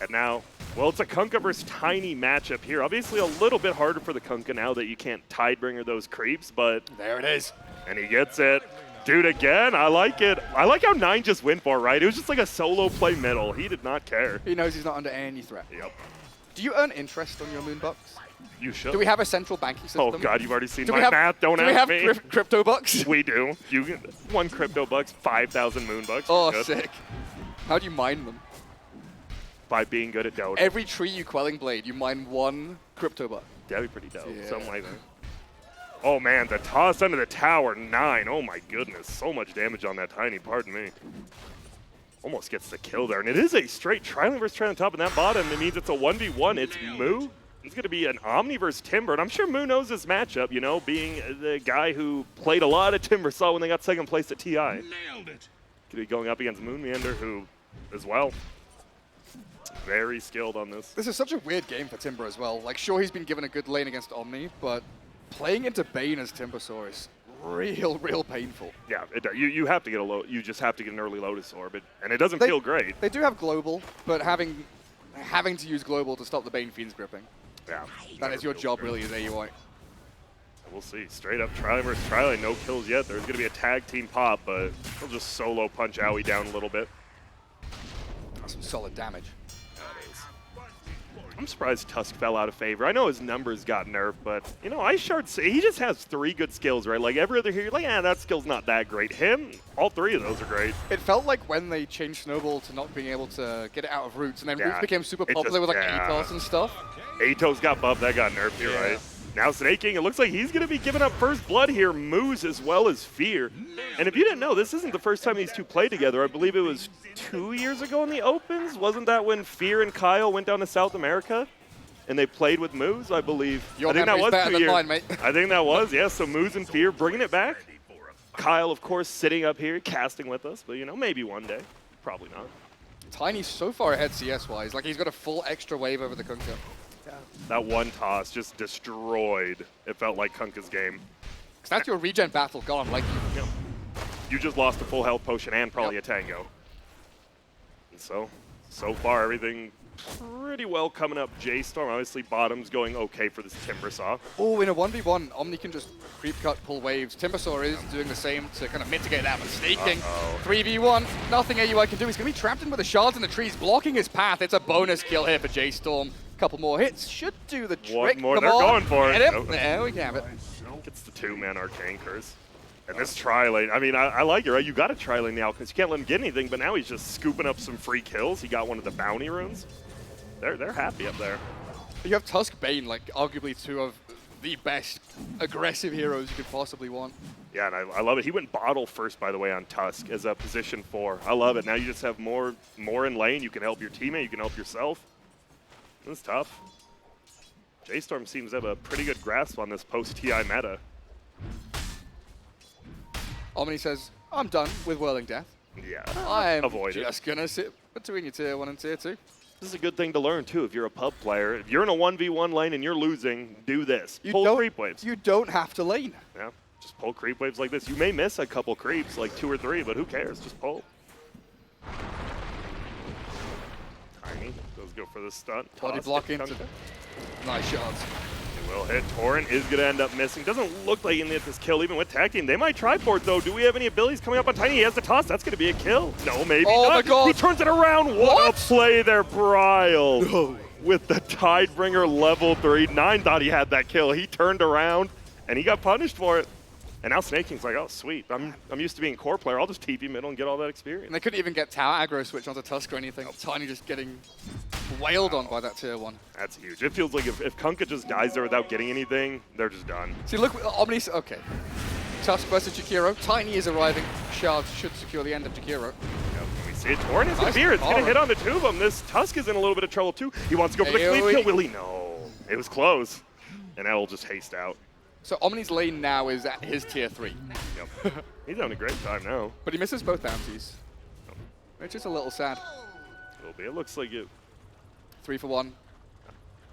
Speaker 7: And now, well, it's a Kunkka versus Tiny matchup here. Obviously a little bit harder for the Kunkka now that you can't Tidebringer those creeps, but...
Speaker 6: There it is.
Speaker 7: And he gets it. Dude, again, I like it. I like how 9 just went for it, right? It was just like a solo play middle. He did not care.
Speaker 6: He knows he's not under any threat.
Speaker 7: Yep.
Speaker 6: Do you earn interest on your Moonbucks?
Speaker 7: You should.
Speaker 6: Do we have a central banking system?
Speaker 7: Oh, God, you've already seen
Speaker 6: Do
Speaker 7: my
Speaker 6: we have,
Speaker 7: math. Don't
Speaker 6: do we
Speaker 7: ask
Speaker 6: have
Speaker 7: me.
Speaker 6: crypto bucks?
Speaker 7: We do. You get 1 crypto bucks, 5,000 moon bucks.
Speaker 6: Oh,
Speaker 7: Good.
Speaker 6: sick. How do you mine them?
Speaker 7: By being good at Dota.
Speaker 6: Every tree you Quelling Blade, you mine 1 crypto buck.
Speaker 7: That'd be pretty dope.
Speaker 6: Yeah.
Speaker 7: Something like that. Oh, man, the toss under the tower, 9. Oh, my goodness. So much damage on that Tiny. Pardon me. Almost gets the kill there. And it is a straight Trilling versus Trilling top in that bottom. It means it's a 1v1. It's Moo. It's going to be an Omni versus Timber. And I'm sure Moo knows this matchup, being the guy who played a lot of Timber Saw when they got second place at TI.
Speaker 5: Nailed it.
Speaker 7: Could be going up against Moon Meander, who, as well, very skilled on this.
Speaker 6: This is such a weird game for Timber as well. Like, sure, he's been given a good lane against Omni, but playing into Bane as Timbersaw is real painful.
Speaker 7: Yeah, you have to get you just have to get an early Lotus Orb, and it doesn't feel great.
Speaker 6: They do have Global, but having to use Global to stop the Bane Fiend's gripping,
Speaker 7: Yeah,
Speaker 6: that is your job really as AUI.
Speaker 7: We'll see. Straight up Trilane versus Trilane, no kills yet. There's going to be a tag team pop, but he'll just solo punch Owie down a little bit.
Speaker 6: That's some solid damage.
Speaker 7: I'm surprised Tusk fell out of favor. I know his numbers got nerfed, but, Ice Shard, he just has 3 good skills, right? Like, every other hero, you're like, that skill's not that great. Him, all 3 of those are great.
Speaker 6: It felt like when they changed Snowball to not being able to get it out of roots, and then
Speaker 7: Yeah,
Speaker 6: roots became super
Speaker 7: it
Speaker 6: popular
Speaker 7: just-
Speaker 6: with like
Speaker 7: yeah.
Speaker 6: Atos and stuff.
Speaker 7: Atos got buffed, that got nerfed, you're right. Now Snake King, it looks like he's going to be giving up first blood here, Moose as well as Fear. And if you didn't know, this isn't the first time these two played together. I believe it was 2 years ago in the Opens. Wasn't that when Fear and Kyle went down to South America? And they played with Moose, I believe.
Speaker 6: Your
Speaker 7: I think that
Speaker 6: memory's
Speaker 7: was
Speaker 6: better
Speaker 7: 2
Speaker 6: than
Speaker 7: years.
Speaker 6: mine, mate.
Speaker 7: I think that was, yeah. So Moose and Fear bringing it back. Kyle, of course, sitting up here, casting with us. But, maybe one day. Probably not.
Speaker 6: Tiny's so far ahead CS-wise. Like, he's got a full extra wave over the Kunkka.
Speaker 7: That one toss just destroyed, it felt like Kunkka's game.
Speaker 6: 'Cause that's your regen battle gone. Like,
Speaker 7: You just lost a full health potion and probably a tango. And so far, everything pretty well coming up. J-Storm, obviously, bottom's going okay for this Timbersaw.
Speaker 6: oh, in a 1v1, Omni can just creep cut, pull waves. Timbersaw is doing the same to kind of mitigate that, but Snaking. 3v1, nothing AUI can do. He's going to be trapped in with the shards in the trees, blocking his path. It's a bonus kill here for J-Storm. Couple more hits should do the trick.
Speaker 7: One more,
Speaker 6: Come
Speaker 7: they're
Speaker 6: on.
Speaker 7: going for it.
Speaker 6: Get him.
Speaker 7: Nope.
Speaker 6: There we have it.
Speaker 7: Gets the 2-man Arcane Curse. And this tri-lane, I mean, I like it, right? You got to tri-lane now because you can't let him get anything, but now he's just scooping up some free kills. He got one of the bounty runes. They're happy up there.
Speaker 6: You have Tusk Bane, like arguably two of the best aggressive heroes you could possibly want.
Speaker 7: Yeah, and I love it. He went bottle first, by the way, on Tusk as a position 4. I love it. Now you just have more in lane. You can help your teammate. You can help yourself. This is tough. J-Storm seems to have a pretty good grasp on this post-TI meta.
Speaker 6: Omni says, I'm done with Whirling Death.
Speaker 7: Yeah,
Speaker 6: I'm
Speaker 7: avoid it.
Speaker 6: just going to sit between your tier 1 and tier 2.
Speaker 7: This is a good thing to learn, too, if you're a pub player. If you're in a 1v1 lane and you're losing, do this. Pull creep waves.
Speaker 6: You don't have to lane.
Speaker 7: Yeah, just pull creep waves like this. You may miss a couple creeps, like 2 or 3, but who cares? Just pull. Tiny does go for the stunt.
Speaker 6: Body
Speaker 7: Toss
Speaker 6: block
Speaker 7: it,
Speaker 6: into
Speaker 7: Kunka.
Speaker 6: nice shots.
Speaker 7: It will hit. Torrent is going to end up missing. Doesn't look like he can get this kill even with tag team. They might try for it, though. Do we have any abilities coming up on Tiny? He has the toss. That's going to be a kill. No, maybe
Speaker 6: Oh
Speaker 7: not.
Speaker 6: my God.
Speaker 7: He turns it around. What a play there, Bryle. No. With the Tidebringer level 3. 9 thought he had that kill. He turned around, and he got punished for it. And now Snake King's like, oh, sweet. I'm used to being core player. I'll just TP middle and get all that experience.
Speaker 6: And they couldn't even get tower aggro switch onto Tusk or anything. Tiny just getting wailed on by that tier 1.
Speaker 7: That's huge. It feels like if Kunkka just dies there without getting anything, they're just done.
Speaker 6: See, look, Omni's, okay. Tusk versus Jakiro. Tiny is arriving. Shards should secure the end of Jakiro.
Speaker 7: We see it. Torrent is a
Speaker 6: Nice
Speaker 7: beer. It's going to
Speaker 6: aura.
Speaker 7: hit on the 2 of them. This Tusk is in a little bit of trouble, too. He wants to go for the clean
Speaker 6: AoE.
Speaker 7: kill. Will he? No. It was close. And L will just haste out.
Speaker 6: So Omni's lane now is at his tier 3.
Speaker 7: Yep. He's having a great time now.
Speaker 6: But he misses both bounties, which is a little sad.
Speaker 7: It looks like it.
Speaker 6: 3 for 1.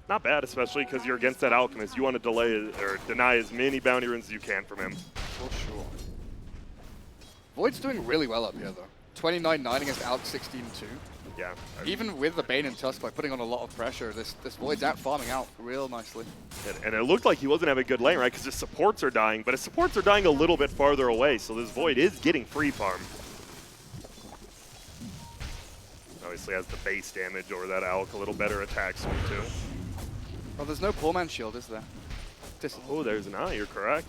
Speaker 7: Not bad, especially because you're against that Alchemist. You want to delay or deny as many bounty runes as you can from him.
Speaker 6: For sure. Void's doing really well up here, though. 29-9 against Alk 16-2.
Speaker 7: Yeah.
Speaker 6: Even with the Bane and Tusk, like putting on a lot of pressure, this Void's out farming out real nicely.
Speaker 7: And it looked like he wasn't having a good lane, right? Because his supports are dying, but his supports are dying a little bit farther away, so this Void is getting free farm. Obviously has the base damage over that Alk, a little better attack swing too.
Speaker 6: Oh, there's no poor man's shield, is there?
Speaker 7: Oh, there's an eye, you're correct.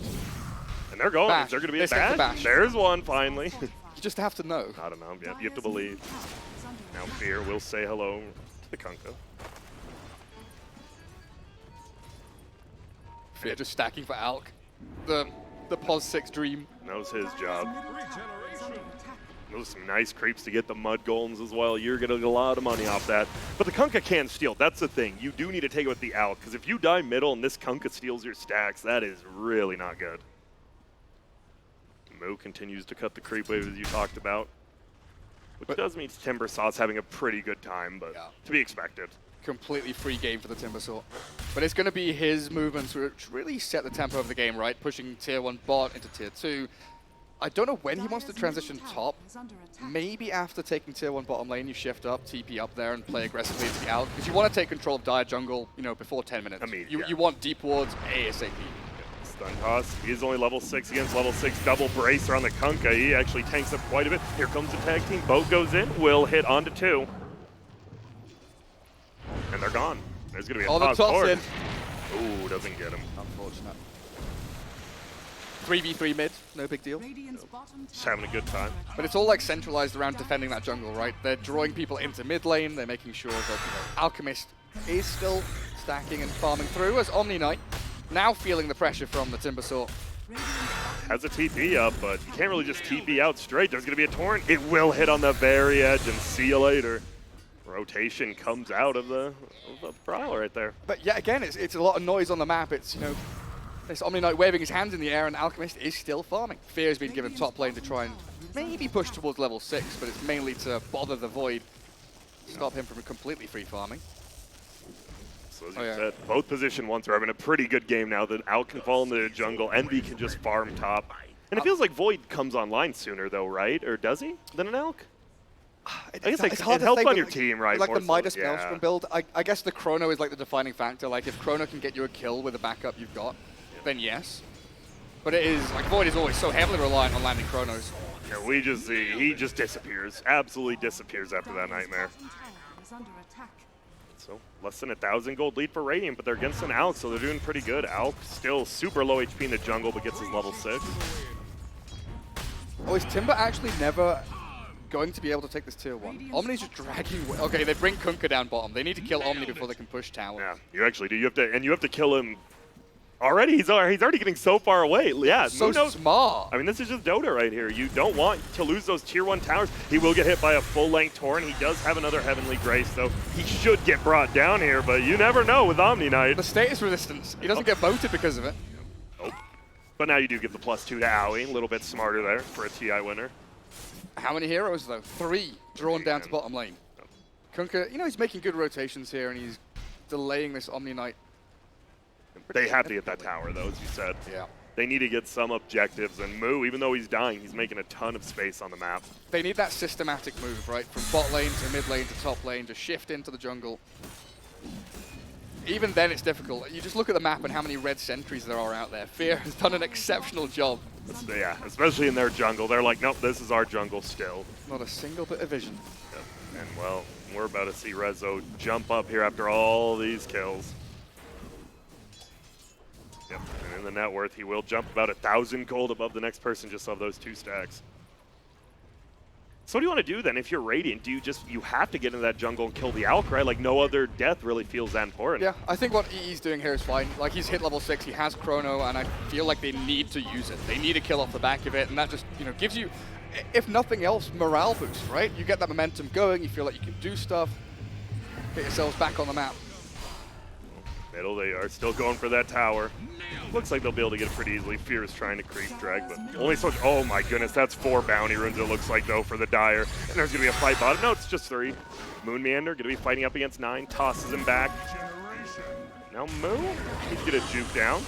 Speaker 7: And they're going.
Speaker 6: Bash.
Speaker 7: Is there going to be
Speaker 6: They
Speaker 7: a
Speaker 6: set the
Speaker 7: bash?
Speaker 6: bash.
Speaker 7: There's one, finally.
Speaker 6: You just have to know.
Speaker 7: I don't know. Yeah, you have to believe. Now Fear will say hello to the Kunkka.
Speaker 6: Fear just stacking for Alk. The pos 6 dream.
Speaker 7: Knows his job. Those some nice creeps to get the mud golems as well. You're getting a lot of money off that. But the Kunkka can steal. That's the thing. You do need to take it with the Alk, because if you die middle and this Kunkka steals your stacks, that is really not good. Moo continues to cut the creep wave as you talked about. Which does mean Timbersaw's having a pretty good time, but to be expected.
Speaker 6: Completely free game for the Timbersaw. But it's going to be his movements which really set the tempo of the game, right? Pushing tier 1 bot into tier 2. I don't know when he wants to transition top. Maybe after taking tier 1 bottom lane, you shift up, TP up there, and play aggressively into the out. Because you want to take control of dire jungle, you know, before 10 minutes. You want deep wards ASAP.
Speaker 7: Stun toss. He is only level 6 against level 6 double bracer on the Kunkka. He actually tanks up quite a bit. Here comes the tag team. Boat goes in. Will hit onto 2. And they're gone. There's going to be a toss forward. Ooh, doesn't get him.
Speaker 6: Unfortunate. 3v3 mid, no big deal.
Speaker 7: Just having a good time.
Speaker 6: But it's all like centralized around defending that jungle, right? They're drawing people into mid lane. They're making sure that Alchemist is still stacking and farming through as Omni Knight now feeling the pressure from the Timbersaw.
Speaker 7: Has a TP up, but you can't really just TP out straight. There's going to be a torrent. It will hit on the very edge, and see you later. Rotation comes out of the Bryle right there.
Speaker 6: But yeah, again, it's a lot of noise on the map. It's, you know, this Omni Knight waving his hands in the air, and Alchemist is still farming. Fear has been given top lane to try and maybe push towards level 6, but it's mainly to bother the Void, stop him from completely free farming.
Speaker 7: So as you said, both position ones are having a pretty good game now. That Alk can fall into the jungle, Envy can just farm top. And it feels like Void comes online sooner though, right? Or does he? Than an Alk? I guess
Speaker 6: it's hard
Speaker 7: it
Speaker 6: to
Speaker 7: helps
Speaker 6: say,
Speaker 7: on
Speaker 6: but
Speaker 7: your team, right?
Speaker 6: Like
Speaker 7: more
Speaker 6: the
Speaker 7: so.
Speaker 6: Midas Maelstrom build, I guess the Chrono is like the defining factor. Like if Chrono can get you a kill with the backup you've got, then yes. But it is, like Void is always so heavily reliant on landing Chronos.
Speaker 7: Yeah, we just see, he just disappears. Absolutely disappears after that nightmare. So less than 1,000 gold lead for Radiant, but they're against an Alk, so they're doing pretty good. Alk still super low HP in the jungle, but gets his level 6.
Speaker 6: Oh, is Timber actually never going to be able to take this tier 1. Omni's just dragging. Okay, they bring Kunkka down bottom. They need to kill Omni before they can push tower.
Speaker 7: Yeah, you actually do. You have to kill him already. He's already getting so far away. Yeah,
Speaker 6: So
Speaker 7: Munoz,
Speaker 6: smart.
Speaker 7: I mean, this is just Dota right here. You don't want to lose those tier 1 towers. He will get hit by a full-length Torrent. He does have another Heavenly Grace, so he should get brought down here, but you never know with Omni Knight.
Speaker 6: The status resistance. He doesn't get voted because of it.
Speaker 7: Nope. But now you do get the +2 to Owie. A little bit smarter there for a TI winner.
Speaker 6: How many heroes, though? 3 drawn down to bottom lane. Kunkka, you know, he's making good rotations here, and he's delaying this Omni Knight.
Speaker 7: They have to get that tower, though, as you said.
Speaker 6: Yeah.
Speaker 7: They need to get some objectives, and Moo, even though he's dying, he's making a ton of space on the map.
Speaker 6: They need that systematic move, right? From bot lane to mid lane to top lane to shift into the jungle. Even then, it's difficult. You just look at the map and how many red sentries there are out there. Fear has done an exceptional job.
Speaker 7: Yeah, especially in their jungle. They're like, nope, this is our jungle still.
Speaker 6: Not a single bit of vision.
Speaker 7: Yep. And, well, we're about to see Rezo jump up here after all these kills. Yep, and in the net worth, he will jump about 1,000 gold above the next person just off those 2 stacks. So what do you want to do then if you're Radiant? Do you have to get into that jungle and kill the Alk, right? Like no other death really feels that important.
Speaker 6: Yeah, I think what EE's doing here is fine. Like he's hit level 6, he has Chrono, and I feel like they need to use it. They need a kill off the back of it, and that just, you know, gives you, if nothing else, morale boost, right? You get that momentum going, you feel like you can do stuff, get yourselves back on the map.
Speaker 7: Middle, they are still going for that tower. Looks like they'll be able to get it pretty easily. Fear is trying to creep drag, but only so. Oh my goodness, that's 4 bounty runes it looks like though for the Dire. And there's gonna be a fight bottom. No, it's just 3. Moon Meander gonna be fighting up against 9. Tosses him back. Now Moo, he's gonna juke down.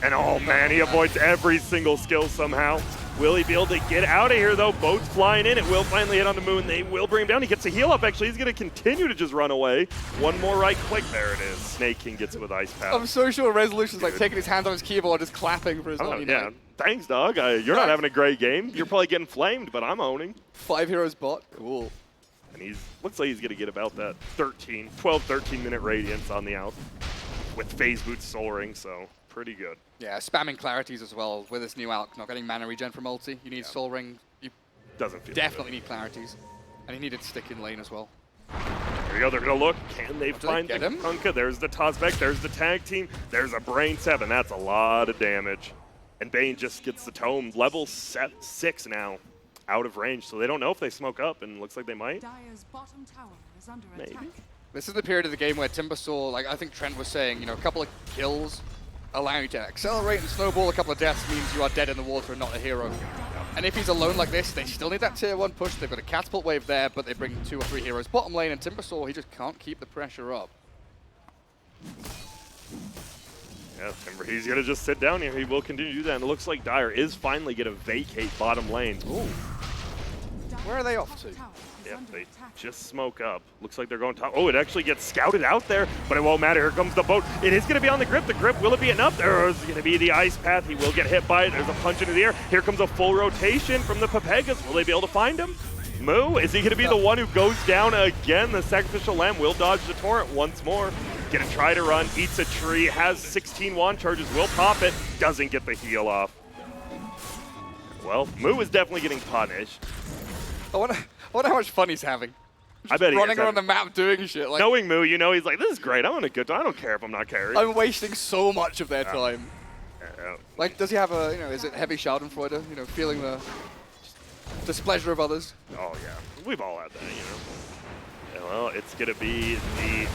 Speaker 7: And oh man, he avoids every single skill somehow. Will he be able to get out of here though? Boats flying in. It will finally hit on the Moon. They will bring him down. He gets a heal up actually. He's going to continue to just run away. One more right click. There it is. Snake King gets it with Ice Path.
Speaker 6: I'm so sure Resolution's like taking his hand on his keyboard, just clapping for his
Speaker 7: Oh,
Speaker 6: Omni
Speaker 7: yeah.
Speaker 6: Knight.
Speaker 7: Thanks, dog. You're not having a great game. You're probably getting flamed, but I'm owning.
Speaker 6: 5 heroes bot. Cool.
Speaker 7: And looks like he's going to get about that 12, 13 minute radiance on the out with Phase Boots Soul Ring, so pretty good.
Speaker 6: Yeah, spamming clarities as well with this new Alk, not getting mana regen from ulti. You need Soul Ring. You
Speaker 7: Doesn't feel
Speaker 6: definitely need clarities. And he needed to stick in lane as well.
Speaker 7: Here we go, they're going to look. Can they find the
Speaker 6: him?
Speaker 7: Kunkka? There's the toss back, there's the tag team, there's a Brain 7. That's a lot of damage. And Bane just gets the tome. Level 6 now, out of range. So they don't know if they smoke up, and looks like they might.
Speaker 5: Dire's bottom tower is under
Speaker 7: Maybe.
Speaker 5: attack.
Speaker 6: This is the period of the game where Timbersaw, like I think Trent was saying, you know, a couple of kills allow you to accelerate and snowball. A couple of deaths means you are dead in the water and not a hero. And if he's alone like this, they still need that tier 1 push. They've got a catapult wave there, but they bring 2 or 3 heroes bottom lane, and Timbersaw, he just can't keep the pressure up.
Speaker 7: Yeah, Timber, he's going to just sit down here. He will continue to do that, and it looks like Dire is finally going to vacate bottom lane. Ooh.
Speaker 6: Where are they off to?
Speaker 7: Yep, they just smoke up. Looks like they're going top. Oh, it actually gets scouted out there, but it won't matter. Here comes the boat. It is going to be on the grip. The grip, will it be enough? There is going to be the Ice Path. He will get hit by it. There's a punch into the air. Here comes a full rotation from the Pepegas. Will they be able to find him? Moo, is he going to be the one who goes down again? The Sacrificial Lamb will dodge the torrent once more. Going to try to run, eats a tree, has 16 wand charges, will pop it, doesn't get the heal off. Well, Moo is definitely getting punished.
Speaker 6: I wonder how much fun he's having.
Speaker 7: I bet he
Speaker 6: running
Speaker 7: is.
Speaker 6: around the map doing shit. Like,
Speaker 7: Knowing Moo, you know, he's like, this is great. I'm on a good time. I don't care if I'm not carried.
Speaker 6: I'm wasting so much of their time.
Speaker 7: Yeah.
Speaker 6: Like, does he have a, you know, is it heavy Schadenfreude? You know, feeling the displeasure of others?
Speaker 7: Oh, yeah. We've all had that, you know. Yeah, well, it's going to be the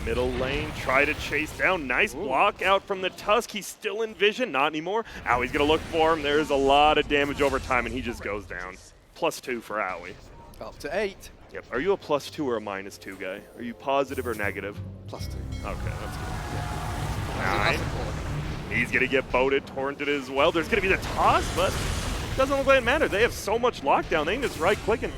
Speaker 7: middle lane. Try to chase down. Nice block out from the Tusk. He's still in vision. Not anymore. Owie's going to look for him. There's a lot of damage over time, and he just goes down. +2 for Owie.
Speaker 6: Up to 8.
Speaker 7: Yep. Are you a +2 or a -2 guy? Are you positive or negative?
Speaker 6: +2.
Speaker 7: Okay, that's good.
Speaker 6: That's
Speaker 7: Nice.
Speaker 6: important.
Speaker 7: He's going to get boated, torrented as well. There's going to be the toss, but it doesn't look like it matters. They have so much lockdown. They can just right-click and...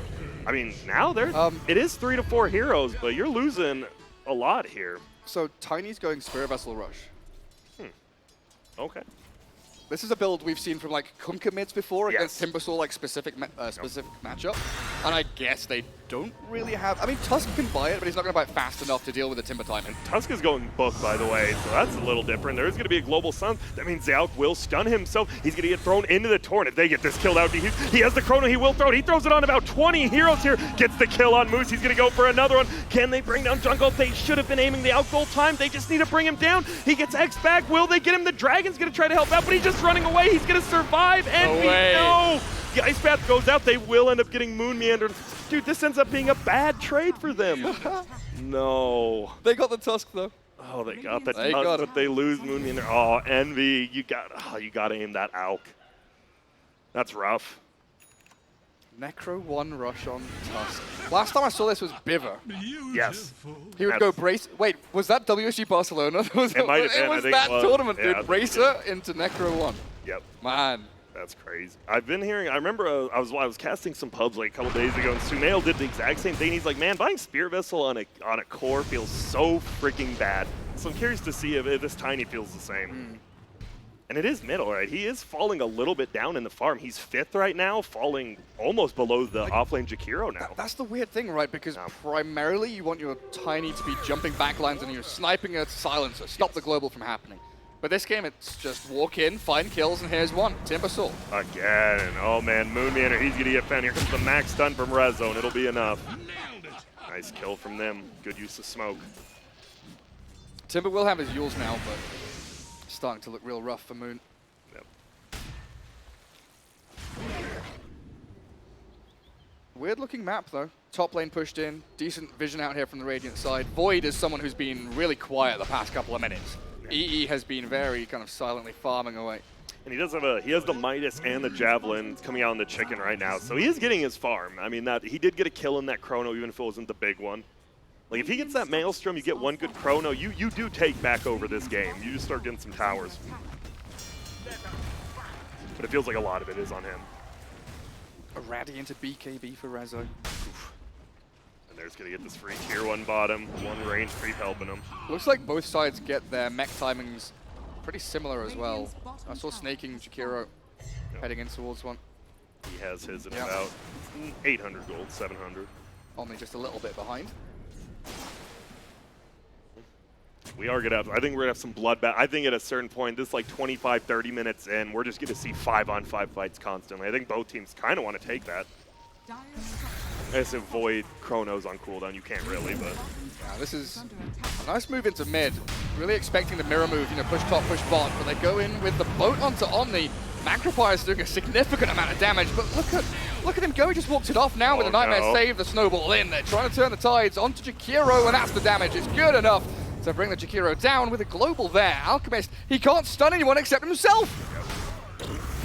Speaker 7: I mean, now they're... it is 3 to 4 heroes, but you're losing a lot here.
Speaker 6: So Tiny's going Spirit Vessel Rush.
Speaker 7: Okay.
Speaker 6: This is a build we've seen from like Kunkka mids before against
Speaker 7: Yes.
Speaker 6: Timbersaw, like specific matchup. And I guess they don't really have. I mean, Tusk can buy it, but he's not going to buy it fast enough to deal with the Timber timing.
Speaker 7: Tusk is going book, by the way, so that's a little different. There is going to be a global stun. That means Zauk will stun himself. He's going to get thrown into the torrent. If they get this killed out, he has the chrono. He will throw it. He throws it on about 20 heroes here. Gets the kill on Moose. He's going to go for another one. Can they bring down Jungle? They should have been aiming the out goal time. They just need to bring him down. He gets X back. Will they get him? The Dragon's going to try to help out, but he's just running away. He's going to survive. And no! The Ice Path goes out. They will end up getting Moon Meander. Dude, this ends up being a bad trade for them. No.
Speaker 6: They got the Tusk though.
Speaker 7: Oh, they got the
Speaker 6: They
Speaker 7: Tusk,
Speaker 6: got
Speaker 7: but
Speaker 6: it.
Speaker 7: they lose Moon Meander. Oh, Envy, you got to aim that Alk. That's rough.
Speaker 6: Necro 1 Rush on Tusk. Last time I saw this was Biver.
Speaker 7: Yes.
Speaker 6: He would go brace. Wait, was that WSG Barcelona?
Speaker 7: It might have been, I
Speaker 6: It was
Speaker 7: think
Speaker 6: that
Speaker 7: it was.
Speaker 6: tournament,
Speaker 7: Yeah,
Speaker 6: dude. Bracer into Necro 1.
Speaker 7: Yep.
Speaker 6: Man.
Speaker 7: That's crazy. I've been hearing, I remember I was casting some pubs like a couple days ago, and Sumail did the exact same thing. He's like, man, buying Spirit Vessel on a core feels so freaking bad. So I'm curious to see if this Tiny feels the same. And it is middle, right? He is falling a little bit down in the farm. He's 5th right now, falling almost below the offlane Jakiro now.
Speaker 6: That's the weird thing, right? Because primarily you want your Tiny to be jumping backlines and you're sniping a silencer, stop the global from happening. But this game, it's just walk in, find kills, and here's one. Timbersaw.
Speaker 7: Again. Oh, man. Moon Meander, he's going to get found. Here comes the max stun from Rezo, and it'll be enough. Nice kill from them. Good use of smoke.
Speaker 6: Timber will have his Yules now, but it's starting to look real rough for Moon.
Speaker 7: Yep.
Speaker 6: Weird looking map, though. Top lane pushed in. Decent vision out here from the Radiant side. Void is someone who's been really quiet the past couple of minutes. EE has been very kind of silently farming away.
Speaker 7: And he does have he has the Midas and the Javelin coming out on the chicken right now. So he is getting his farm. I mean, he did get a kill in that chrono, even if it wasn't the big one. Like, if he gets that Maelstrom, you get one good chrono, you do take back over this game. You just start getting some towers. But it feels like a lot of it is on him.
Speaker 6: A Radiant to BKB for Rezo.
Speaker 7: And there's going to get this free tier 1 bottom. One range creep helping him.
Speaker 6: Looks like both sides get their mech timings pretty similar as well. I saw Snaking Jakiro heading in towards one.
Speaker 7: He has his at about 800 gold, 700.
Speaker 6: Only just a little bit behind.
Speaker 7: We are going to have, I think we're going to have some bloodbath. I think at a certain point, this like 25, 30 minutes in, we're just going to see 5-on-5 fights constantly. I think both teams kind of want to take that. I guess avoid chronos on cooldown. You can't really, but...
Speaker 6: Yeah, this is a nice move into mid. Really expecting the mirror move, push top, push bot, but they go in with the boat onto Omni. Magnifier is doing a significant amount of damage, but look at him go. He just walked it off now with a Nightmare save, the snowball in. They're trying to turn the tides onto Jakiro, and that's the damage. It's good enough to bring the Jakiro down with a global there. Alchemist, he can't stun anyone except himself.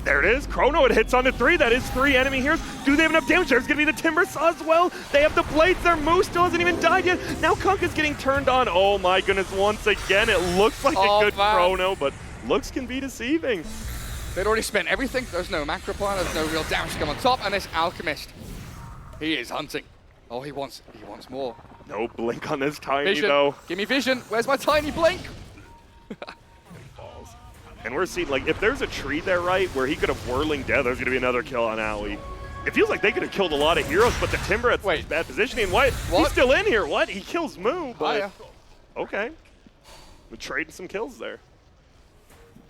Speaker 7: There it is. Chrono, it hits onto 3. That is 3 enemy heroes. Do they have enough damage? There's going to be the Timbersaw as well. They have the blades. Their Moose still hasn't even died yet. Now Kunk is getting turned on. Oh my goodness. Once again, it looks like a good chrono, but looks can be deceiving.
Speaker 6: They'd already spent everything. There's no macro plan. There's no real damage to come on top. And this Alchemist, he is hunting. Oh, he wants more.
Speaker 7: No blink on this Tiny,
Speaker 6: Vision.
Speaker 7: though.
Speaker 6: Give me vision. Where's my tiny blink?
Speaker 7: And we're seeing, like, if there's a tree there, right, where he could have Whirling Death, there's going to be another kill on Owie. It feels like they could have killed a lot of heroes, but the Timber at such bad positioning. What? He's still in here. What? He kills Moo, but... Okay. We're trading some kills there.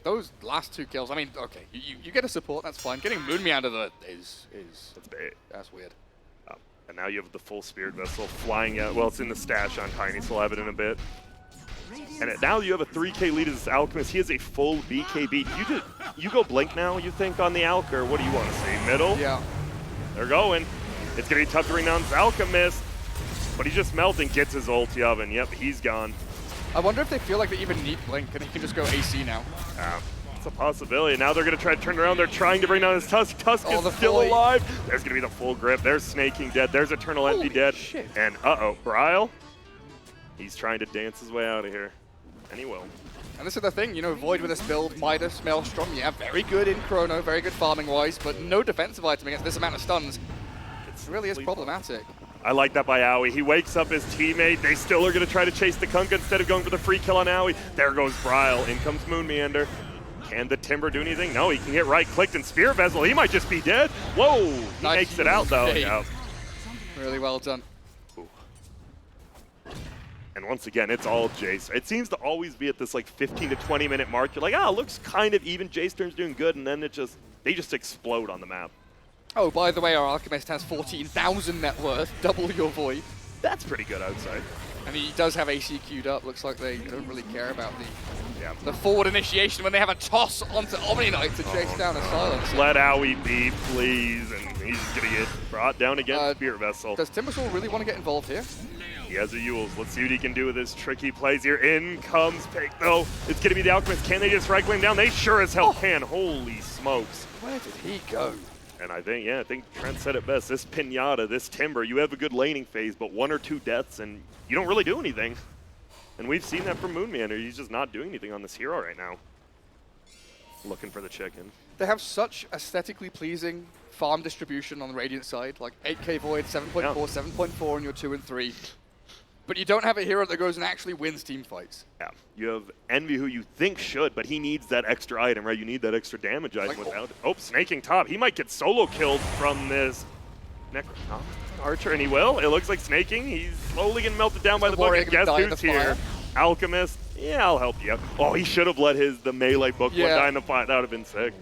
Speaker 6: Those last 2 kills, I mean, okay, you get a support, that's fine. Getting Moon Meander is
Speaker 7: That's bad.
Speaker 6: That's weird.
Speaker 7: And now you have the full Spirit Vessel flying out. Well, it's in the stash on Tiny, so we'll have it in a bit. And now you have a 3K lead as this Alchemist. He has a full BKB. You go Blink now, you think, on the Alch, or what do you want to see? Middle?
Speaker 6: Yeah.
Speaker 7: They're going. It's going to be tough to bring down this Alchemist. But he's just melting, gets his ulti oven. Yep, he's gone.
Speaker 6: I wonder if they feel like they even need Blink, and he can just go AC now.
Speaker 7: It's a possibility. Now they're going to try to turn it around. They're trying to bring down this Tusk. Tusk is still alive. There's going to be the full grip. There's Snaking dead. There's Eternal Envy dead.
Speaker 6: Shit.
Speaker 7: And uh-oh, Bryle. He's trying to dance his way out of here. And he will.
Speaker 6: And this is the thing, Void with this build, Midas, Maelstrom, yeah, very good in Chrono, very good farming-wise, but no defensive item against this amount of stuns. It really is problematic.
Speaker 7: I like that by Owie. He wakes up his teammate. They still are going to try to chase the Kunkka instead of going for the free kill on Owie. There goes Bryle. In comes Moon Meander. Can the Timber do anything? No, he can get right-clicked and Spear Vessel. He might just be dead. Whoa! He
Speaker 6: Nice
Speaker 7: makes it out, though.
Speaker 6: shade.
Speaker 7: Yeah.
Speaker 6: Really well done.
Speaker 7: And once again, it's all Jace. It seems to always be at this like 15 to 20 minute mark. You're like, ah, looks kind of even. Jace turn's doing good, and then they just explode on the map.
Speaker 6: Oh, by the way, our Alchemist has 14,000 net worth, double your Void.
Speaker 7: That's pretty good outside.
Speaker 6: And he does have AC queued up. Looks like they don't really care about the forward initiation when they have a toss onto Omni Knight to chase down a silence.
Speaker 7: Let Owie be, please. And he's going to get brought down against Spirit Vessel.
Speaker 6: Does Timbersaw really want to get involved here?
Speaker 7: He has a Yules. Let's see what he can do with his tricky plays here. In comes Pig, though. It's going to be the Alchemist. Can they just right him down? They sure as hell can. Holy smokes.
Speaker 6: Where did he go?
Speaker 7: And I think Trent said it best. This Pinata, this Timber, you have a good laning phase, but 1 or 2 deaths, and you don't really do anything. And we've seen that from Moonman. He's just not doing anything on this hero right now. Looking for the chicken.
Speaker 6: They have such aesthetically pleasing farm distribution on the Radiant side, like 8k Void, 7.4,
Speaker 7: Yeah.
Speaker 6: 7.4 on your 2 and 3. But you don't have a hero that goes and actually wins team fights.
Speaker 7: Yeah, you have Envy, who you think should, but he needs that extra item, right? You need that extra damage item without it. Oh, snaking top. He might get solo killed from this Archer, and he will. It looks like snaking. He's slowly getting melted down by the bucket. Guess who's here? Alchemist. Yeah, I'll help you. Oh, he should have let the melee book die in the fight. That would have been sick.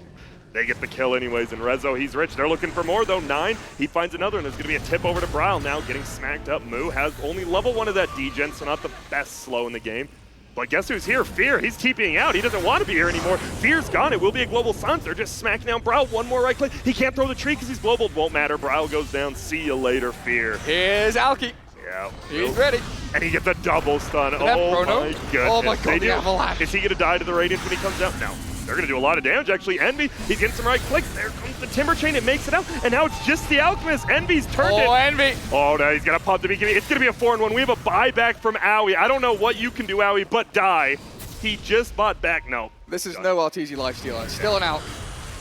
Speaker 7: They get the kill anyways, and Rezo, he's rich. They're looking for more, though. 9, he finds another, and there's going to be a tip over to Brawl now, getting smacked up. Moo has only level 1 of that degen, so not the best slow in the game. But guess who's here? Fear. He's TPing out. He doesn't want to be here anymore. Fear's gone. It will be a global Suns. They're just smacking down Brawl. One more right click. He can't throw the tree because he's global. Won't matter. Brawl goes down. See you later, Fear.
Speaker 6: Here's Alki.
Speaker 7: Yeah.
Speaker 6: He's ready.
Speaker 7: And he gets a double stun.
Speaker 6: Oh
Speaker 7: my goodness.
Speaker 6: Oh my god, the avalanche.
Speaker 7: Is he going to die to the Radiance when he comes out? No. They're going to do a lot of damage, actually. Envy, he's getting some right clicks. There comes the Timber Chain. It makes it out. And now it's just the Alchemist. Envy's turned it.
Speaker 6: Oh, Envy.
Speaker 7: Oh, no, he's going to pop the beacon. It's going to be a 4-1. We have a buyback from Owie. I don't know what you can do, Owie, but die. He just bought back. No.
Speaker 6: This is no RTZ lifesteal. Still an out.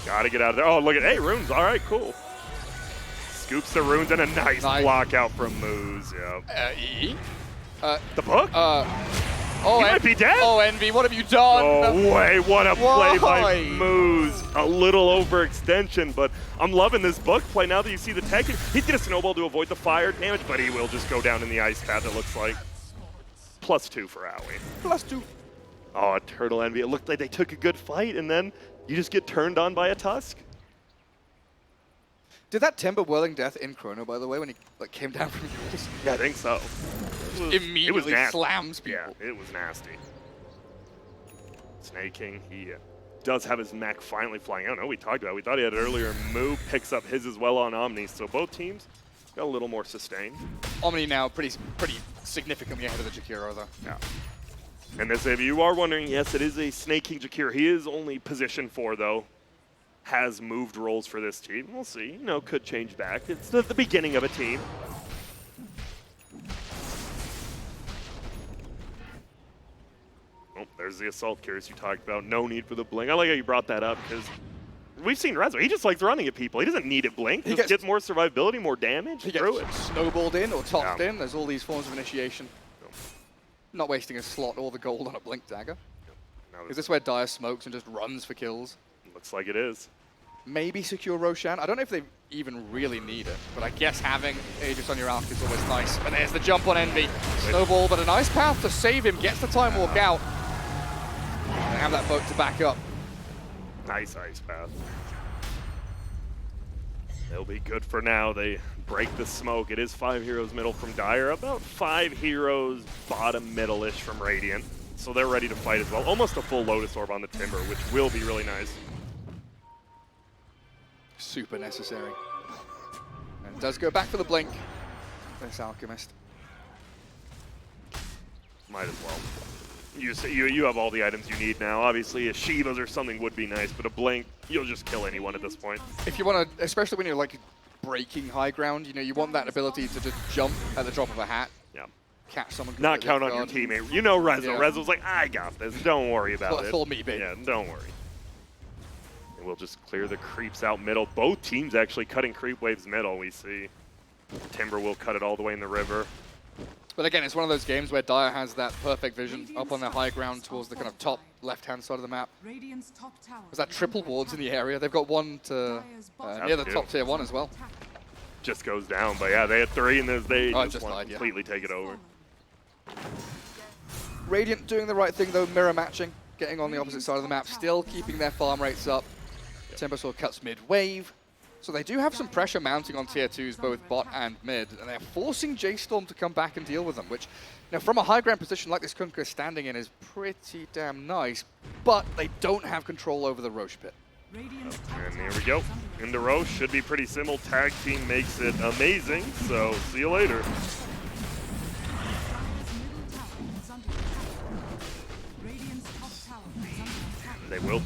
Speaker 7: Got to get out of there. Oh, look at, hey, runes. All right, cool. Scoops the runes and a nice block out from Moose. Yeah.
Speaker 6: E?
Speaker 7: The book?
Speaker 6: Oh,
Speaker 7: he might be dead.
Speaker 6: Oh, Envy, what have you done?
Speaker 7: Oh, wait, what a play by
Speaker 6: Why?
Speaker 7: Moose. A little overextension, but I'm loving this book play now that you see the tech. He's going to snowball to avoid the fire damage, but he will just go down in the ice path, it looks like. +2 for Owie.
Speaker 6: +2.
Speaker 7: Oh, Turtle Envy. It looked like they took a good fight, and then you just get turned on by a Tusk.
Speaker 6: Did that Timber whirling death in Chrono, by the way, when he came down from yours?
Speaker 7: Yeah, I think so.
Speaker 6: Immediately
Speaker 7: nasty.
Speaker 6: slams people.
Speaker 7: Yeah, it was nasty. Snaking, he does have his mech finally flying. I don't know, we talked about it. We thought he had it earlier. Moo picks up his as well on Omni, so both teams got a little more sustained.
Speaker 6: Omni now pretty significantly ahead of the Jakiro, though.
Speaker 7: Yeah. And this, if you are wondering, yes, it is a Snaking Jakiro. He is only position 4, though. Has moved roles for this team. We'll see. You know, could change back. It's the beginning of a team. Oh, there's the Assault Curious you talked about. No need for the blink. I like how you brought that up because we've seen Rezo. He just likes running at people. He doesn't need it blink. He just gets more survivability, more damage.
Speaker 6: He
Speaker 7: through
Speaker 6: gets
Speaker 7: it.
Speaker 6: snowballed in or topped in. There's all these forms of initiation. Not wasting a slot or the gold on a blink dagger. Is this where Dire smokes and just runs for kills?
Speaker 7: Looks like it is.
Speaker 6: Maybe secure Roshan. I don't know if they even really need it, but I guess having Aegis on your arc is always nice. And there's the jump on Envy. Snowball, but a nice path to save him. Gets the time walk out. And have that boat to back up.
Speaker 7: Nice ice path. They'll be good for now. They break the smoke. It is 5 heroes middle from Dire, about 5 heroes bottom middle-ish from Radiant. So they're ready to fight as well. Almost a full Lotus Orb on the Timber, which will be really nice.
Speaker 6: Super necessary. And it does go back for the blink. This Alchemist.
Speaker 7: Might as well. You have all the items you need now. Obviously, a Shivas or something would be nice, but a blink, you'll just kill anyone at this point.
Speaker 6: If you want to, especially when you're like breaking high ground, you know, you want that ability to just jump at the drop of a hat.
Speaker 7: Yeah.
Speaker 6: Catch someone.
Speaker 7: Not count on your teammate. You know Rezo. Yeah. Rezo's like, I got this. Don't worry about it.
Speaker 6: That's all me, baby.
Speaker 7: Yeah, don't worry. And we'll just clear the creeps out middle. Both teams actually cutting creep waves middle, we see. Timber will cut it all the way in the river.
Speaker 6: But again, it's one of those games where Dire has that perfect vision up on their high ground towards the kind of top left-hand side of the map.
Speaker 5: Radiant's top tower
Speaker 6: There's that triple wards in the area. They've got one to near the top tier 1 as well.
Speaker 7: Just goes down, but yeah, they had 3 and they
Speaker 6: Oh, it
Speaker 7: just
Speaker 6: just
Speaker 7: want
Speaker 6: died,
Speaker 7: to
Speaker 6: yeah.
Speaker 7: completely take it over.
Speaker 6: Radiant doing the right thing though, mirror matching, getting on the opposite side of the map, still keeping their farm rates up. Timbersaw cuts mid-wave. So they do have some pressure mounting on tier 2s, both bot and mid, and they're forcing J-Storm to come back and deal with them, which, you know, from a high ground position like this Kunkka is standing in is pretty damn nice, but they don't have control over the Rosh pit.
Speaker 5: Radiant's top
Speaker 7: And here
Speaker 5: tower
Speaker 7: we go.
Speaker 5: is under
Speaker 7: Into Rosh. Should be pretty simple. Tag team makes it amazing, so see you later.
Speaker 5: Radiant's top tower is under attack.
Speaker 7: They will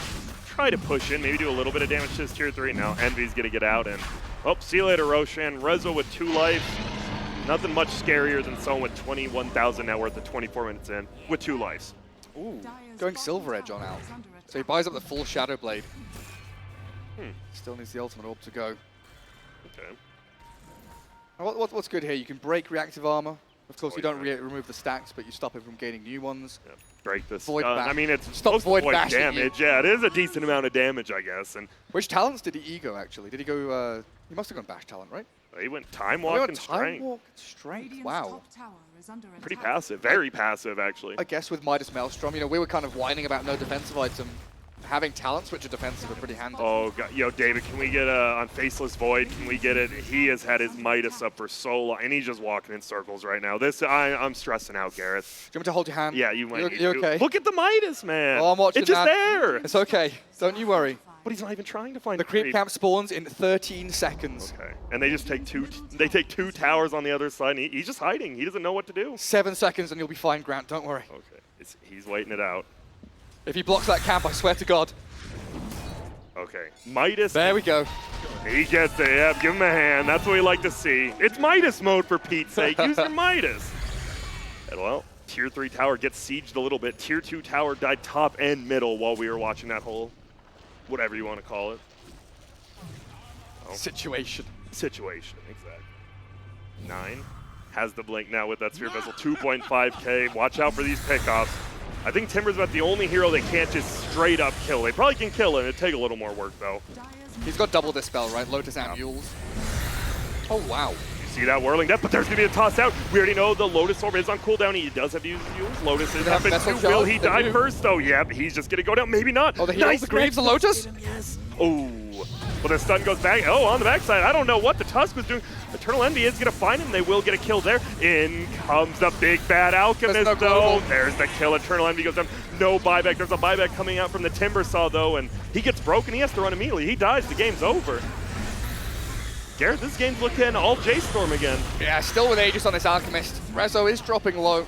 Speaker 7: try to push in, maybe do a little bit of damage to this tier 3. Now Envy's going to get out, and oh, see you later, Roshan. Rezo with 2 lives. Nothing much scarier than someone with 21,000 net worth at 24 minutes in with 2 lives.
Speaker 6: Ooh,
Speaker 5: Dire's
Speaker 6: going
Speaker 5: bottom
Speaker 6: Silver Edge
Speaker 5: tower
Speaker 6: on out.
Speaker 5: is under
Speaker 6: So he
Speaker 5: attack.
Speaker 6: buys up the full Shadow Blade. Still needs the ultimate orb to go.
Speaker 7: Okay.
Speaker 6: What's good here? You can break reactive armor. Of course, you don't
Speaker 7: Always
Speaker 6: remove the stacks, but you stop him from gaining new ones.
Speaker 7: Yeah, break this.
Speaker 6: Void bash.
Speaker 7: I mean, it's
Speaker 6: Stop
Speaker 7: supposed to
Speaker 6: void
Speaker 7: void
Speaker 6: bashing
Speaker 7: damage. Yeah, it is a decent amount of damage, I guess. And
Speaker 6: Which talents did he go, actually? Did he go, he must have gone bash talent, right?
Speaker 7: he went time
Speaker 6: Oh, he
Speaker 7: walk
Speaker 6: went
Speaker 7: and
Speaker 6: time
Speaker 7: strength.
Speaker 6: walk and strength.
Speaker 5: Radiant's
Speaker 6: Wow.
Speaker 5: top tower is under
Speaker 7: Pretty
Speaker 5: attack.
Speaker 7: passive. Very passive, actually.
Speaker 6: I guess with Midas Maelstrom, you know, we were kind of whining about no defensive item. Having talents which are defensive are pretty handy.
Speaker 7: Oh, God. Yo, David, can we get on Faceless Void? Can we get it? He has had his Midas up for so long, and he's just walking in circles right now. I'm stressing out, Gareth.
Speaker 6: Do you want me to hold your hand?
Speaker 7: Yeah, you might.
Speaker 6: You okay?
Speaker 7: Look at the Midas, man.
Speaker 6: Oh, I'm watching
Speaker 7: It's just
Speaker 6: that.
Speaker 7: there.
Speaker 6: It's okay. Don't you worry.
Speaker 7: But he's not even trying to find
Speaker 6: The creep camp spawns in 13 seconds.
Speaker 7: Okay, and they just take 2. They take 2 towers on the other side. And he's just hiding. He doesn't know what to do.
Speaker 6: 7 seconds and you'll be fine, Grant. Don't worry.
Speaker 7: Okay, he's waiting it out.
Speaker 6: If he blocks that camp, I swear to God.
Speaker 7: Okay, Midas.
Speaker 6: There we go.
Speaker 7: He gets it. Yeah, give him a hand. That's what we like to see. It's Midas mode for Pete's sake. Use your Midas. And well, tier 3 tower gets sieged a little bit. Tier 2 tower died top and middle while we were watching that whole, whatever you want to call it.
Speaker 6: Situation.
Speaker 7: Situation, exactly. 9 has the blink now with that Sphere Vessel. 2.5k. Watch out for these pickoffs. I think Timber's about the only hero they can't just straight up kill. They probably can kill him. It'd take a little more work, though.
Speaker 6: He's got double dispel, right? Lotus and Yules. Oh, wow.
Speaker 7: You see that whirling death, but there's going to be a toss out. We already know the Lotus Orb is on cooldown. He does have to use Yules. Lotus is
Speaker 6: they have
Speaker 7: up
Speaker 6: Vessel
Speaker 7: at 2. Will
Speaker 6: Charge?
Speaker 7: he
Speaker 6: They
Speaker 7: die
Speaker 6: do.
Speaker 7: first, though? Yeah, but he's just going to go down. Maybe not.
Speaker 6: Oh, the heals,
Speaker 7: nice
Speaker 6: the Greaves, the
Speaker 7: mix.
Speaker 6: Lotus?
Speaker 7: Yes. Oh. Well, the stun goes back. Oh, on the backside. I don't know what the Tusk was doing. Eternal Envy is going to find him. They will get a kill there. In comes the big bad Alchemist,
Speaker 6: no
Speaker 7: though.
Speaker 6: global.
Speaker 7: There's the kill. Eternal Envy goes down. No buyback. There's a buyback coming out from the Timbersaw, though, and he gets broken. He has to run immediately. He dies. The game's over. Garrett, this game's looking all J-Storm again.
Speaker 6: Yeah, still with Aegis on this Alchemist. Rezo is dropping low.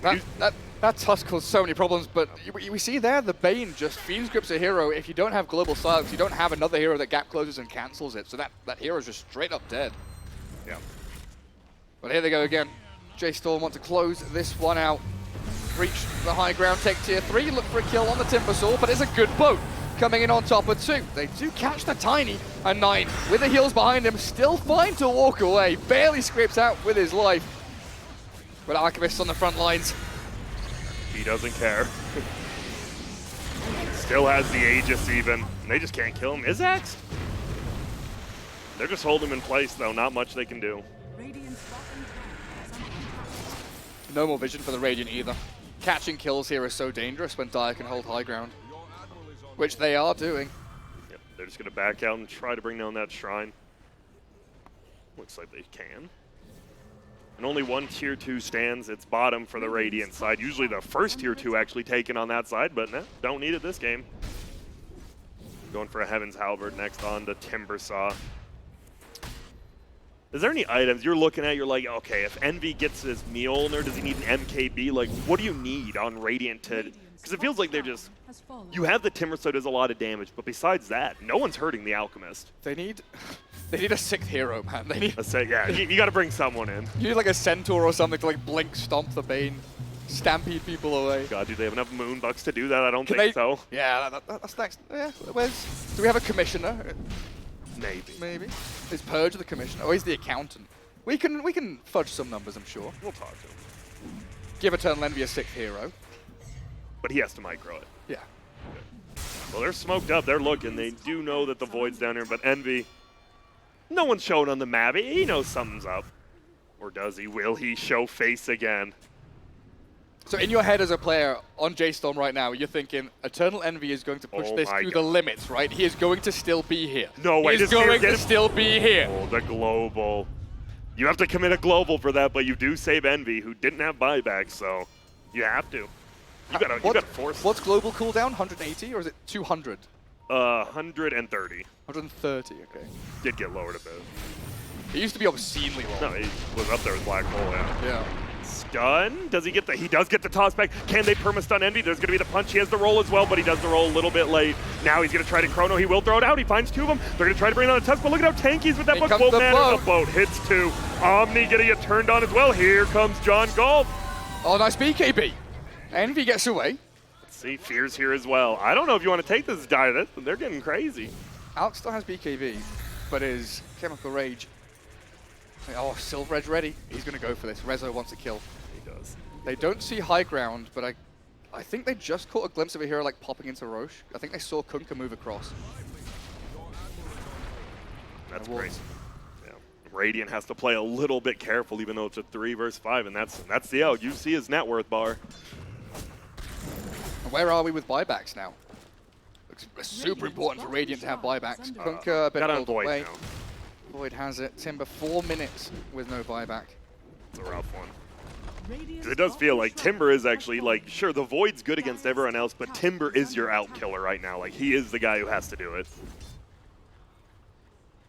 Speaker 6: That Tusk caused so many problems, but we see there the Bane just Fiend's Grip's a hero. If you don't have Global Silence, you don't have another hero that gap closes and cancels it. So that hero's just straight up dead.
Speaker 7: Yeah.
Speaker 6: But here they go again. J-Storm want to close this one out. Reach the high ground, take tier 3, look for a kill on the Timbersaw, but it's a good boat coming in on top of 2. They do catch the Tiny, and 9 with the heals behind him, still fine to walk away. Barely scrapes out with his life. But Alchemist on the front lines.
Speaker 7: He doesn't care. Still has the Aegis even. And they just can't kill him. Izax? They're just holding him in place, though. Not much they can do.
Speaker 5: Radiant's bottom tower is under attack.
Speaker 6: No more vision for the Radiant either. Catching kills here is so dangerous when Dire can hold high ground. Which they are doing.
Speaker 7: Yep, they're just going to back out and try to bring down that shrine. Looks like they can. And only one tier 2 stands. It's bottom for the Radiant side. Usually the first tier 2 actually taken on that side, but no, don't need it this game. Going for a Heaven's Halberd next on to Timbersaw. Is there any items you're looking at, you're like, okay, if Envy gets his Mjolnir, does he need an MKB? Like, what do you need on Radiant to... Because it feels like they're just... You have the Timbersaw does a lot of damage, but besides that, no one's hurting the Alchemist.
Speaker 6: They need a 6th hero, man. They need
Speaker 7: Yeah, you got to bring someone in.
Speaker 6: you need like a Centaur or something to like blink stomp the Bane, stampede people away.
Speaker 7: God, do they have enough Moonducks to do that? I don't
Speaker 6: Can
Speaker 7: think
Speaker 6: they-
Speaker 7: so.
Speaker 6: Yeah, that's next. Yeah, do we have a commissioner?
Speaker 7: Maybe.
Speaker 6: Maybe. Is Purge the commissioner? Oh, he's the accountant. We can fudge some numbers, I'm sure.
Speaker 7: We'll talk to him.
Speaker 6: Give Eternal Envy a 6th hero.
Speaker 7: But he has to micro it.
Speaker 6: Yeah.
Speaker 7: Well, they're smoked up. They're looking. They do know that the Void's down here, but Envy, no one's showing on the map. He knows something's up. Or does he? Will he show face again?
Speaker 6: So in your head as a player on J-Storm right now, you're thinking Eternal Envy is going to push
Speaker 7: Oh
Speaker 6: this
Speaker 7: my
Speaker 6: to the
Speaker 7: God.
Speaker 6: limits, right? He is going to still be here.
Speaker 7: No way,
Speaker 6: He is
Speaker 7: this
Speaker 6: going
Speaker 7: get
Speaker 6: to
Speaker 7: him.
Speaker 6: still be here.
Speaker 7: Oh, the global. You have to commit a global for that, but you do save Envy, who didn't have buyback, so you have to. You gotta force it.
Speaker 6: What's global cooldown? 180 or is it 200?
Speaker 7: 130.
Speaker 6: 130, okay.
Speaker 7: Did get lowered a bit.
Speaker 6: It used to be obscenely low.
Speaker 7: No, he was up there with Black Hole, yeah.
Speaker 6: Yeah.
Speaker 7: Stun? Does he get the? He does get the toss back. Can they perma-stun Envy? There's going to be the punch. He has the roll as well, but he does the roll a little bit late. Now he's going to try to chrono. He will throw it out. He finds 2 of them. They're going to try to bring it on a touch, but look at how tanky he's with that
Speaker 6: Here
Speaker 7: boat.
Speaker 6: comes the
Speaker 7: Man,
Speaker 6: boat.
Speaker 7: the boat hits 2. Omni getting it turned on as well. Here comes John Galt.
Speaker 6: Oh, nice BKB. Envy gets away.
Speaker 7: Let's see, Fear's here as well. I don't know if you want to take this die. They're getting crazy.
Speaker 6: Alex still has BKB, but his Chemical Rage. Oh, Silver Edge ready. He's going to go for this. Rezo wants a kill.
Speaker 7: He does.
Speaker 6: They don't see high ground, but I think they just caught a glimpse of a hero like popping into Rosh. I think they saw Kunkka move across.
Speaker 7: That's
Speaker 6: Wolves.
Speaker 7: great. Yeah. Radiant has to play a little bit careful, even though it's a 3 versus 5, and that's the out. You see his net worth bar.
Speaker 6: And where are we with buybacks now? Looks super important for Radiant to have buybacks. Kunkka a bit
Speaker 7: Got on
Speaker 6: pulled
Speaker 7: Void
Speaker 6: away.
Speaker 7: now.
Speaker 6: Void has it. Timber 4 minutes with no buyback.
Speaker 7: It's a rough one. It does feel like Timber is actually, like, sure, the Void's good against everyone else, but Timber is your out killer right now. Like, he is the guy who has to do it.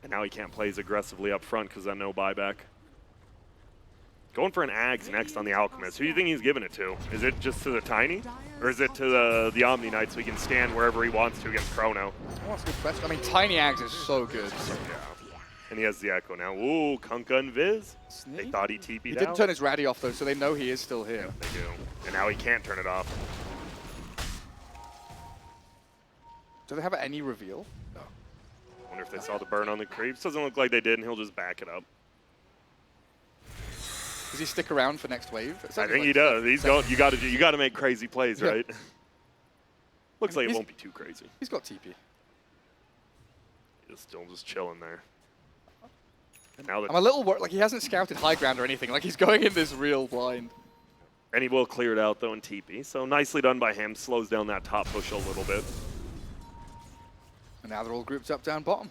Speaker 7: And now he can't play as aggressively up front because of no buyback. Going for an Ags next on the Alchemist. Who do you think he's giving it to? Is it just to the Tiny? Or is it to the Omni Knight so he can stand wherever he wants to against Chrono?
Speaker 6: Oh, that's a good question. I mean, Tiny Ags is so good.
Speaker 7: Yeah. And he has the Echo now. Ooh, Kunkka and Viz. They thought he TP'd
Speaker 6: He didn't
Speaker 7: out.
Speaker 6: turn his Ratty off, though, so they know he is still here.
Speaker 7: They do. And now he can't turn it off.
Speaker 6: Do they have any reveal? No.
Speaker 7: Wonder if they saw the burn on the creeps. Doesn't look like they did, and he'll just back it up.
Speaker 6: Does he stick around for next wave?
Speaker 7: I think he does. He's going. You got to make crazy plays,
Speaker 6: Yeah.
Speaker 7: right? Looks like it
Speaker 6: He's-
Speaker 7: won't be too crazy.
Speaker 6: He's got TP.
Speaker 7: He's still just chilling there. And now
Speaker 6: I'm a little worried. Like, he hasn't scouted high ground or anything. Like, he's going in this real blind.
Speaker 7: and he will clear it out though in TP. So nicely done by him. Slows down that top push a little bit.
Speaker 6: And now they're all grouped up down bottom.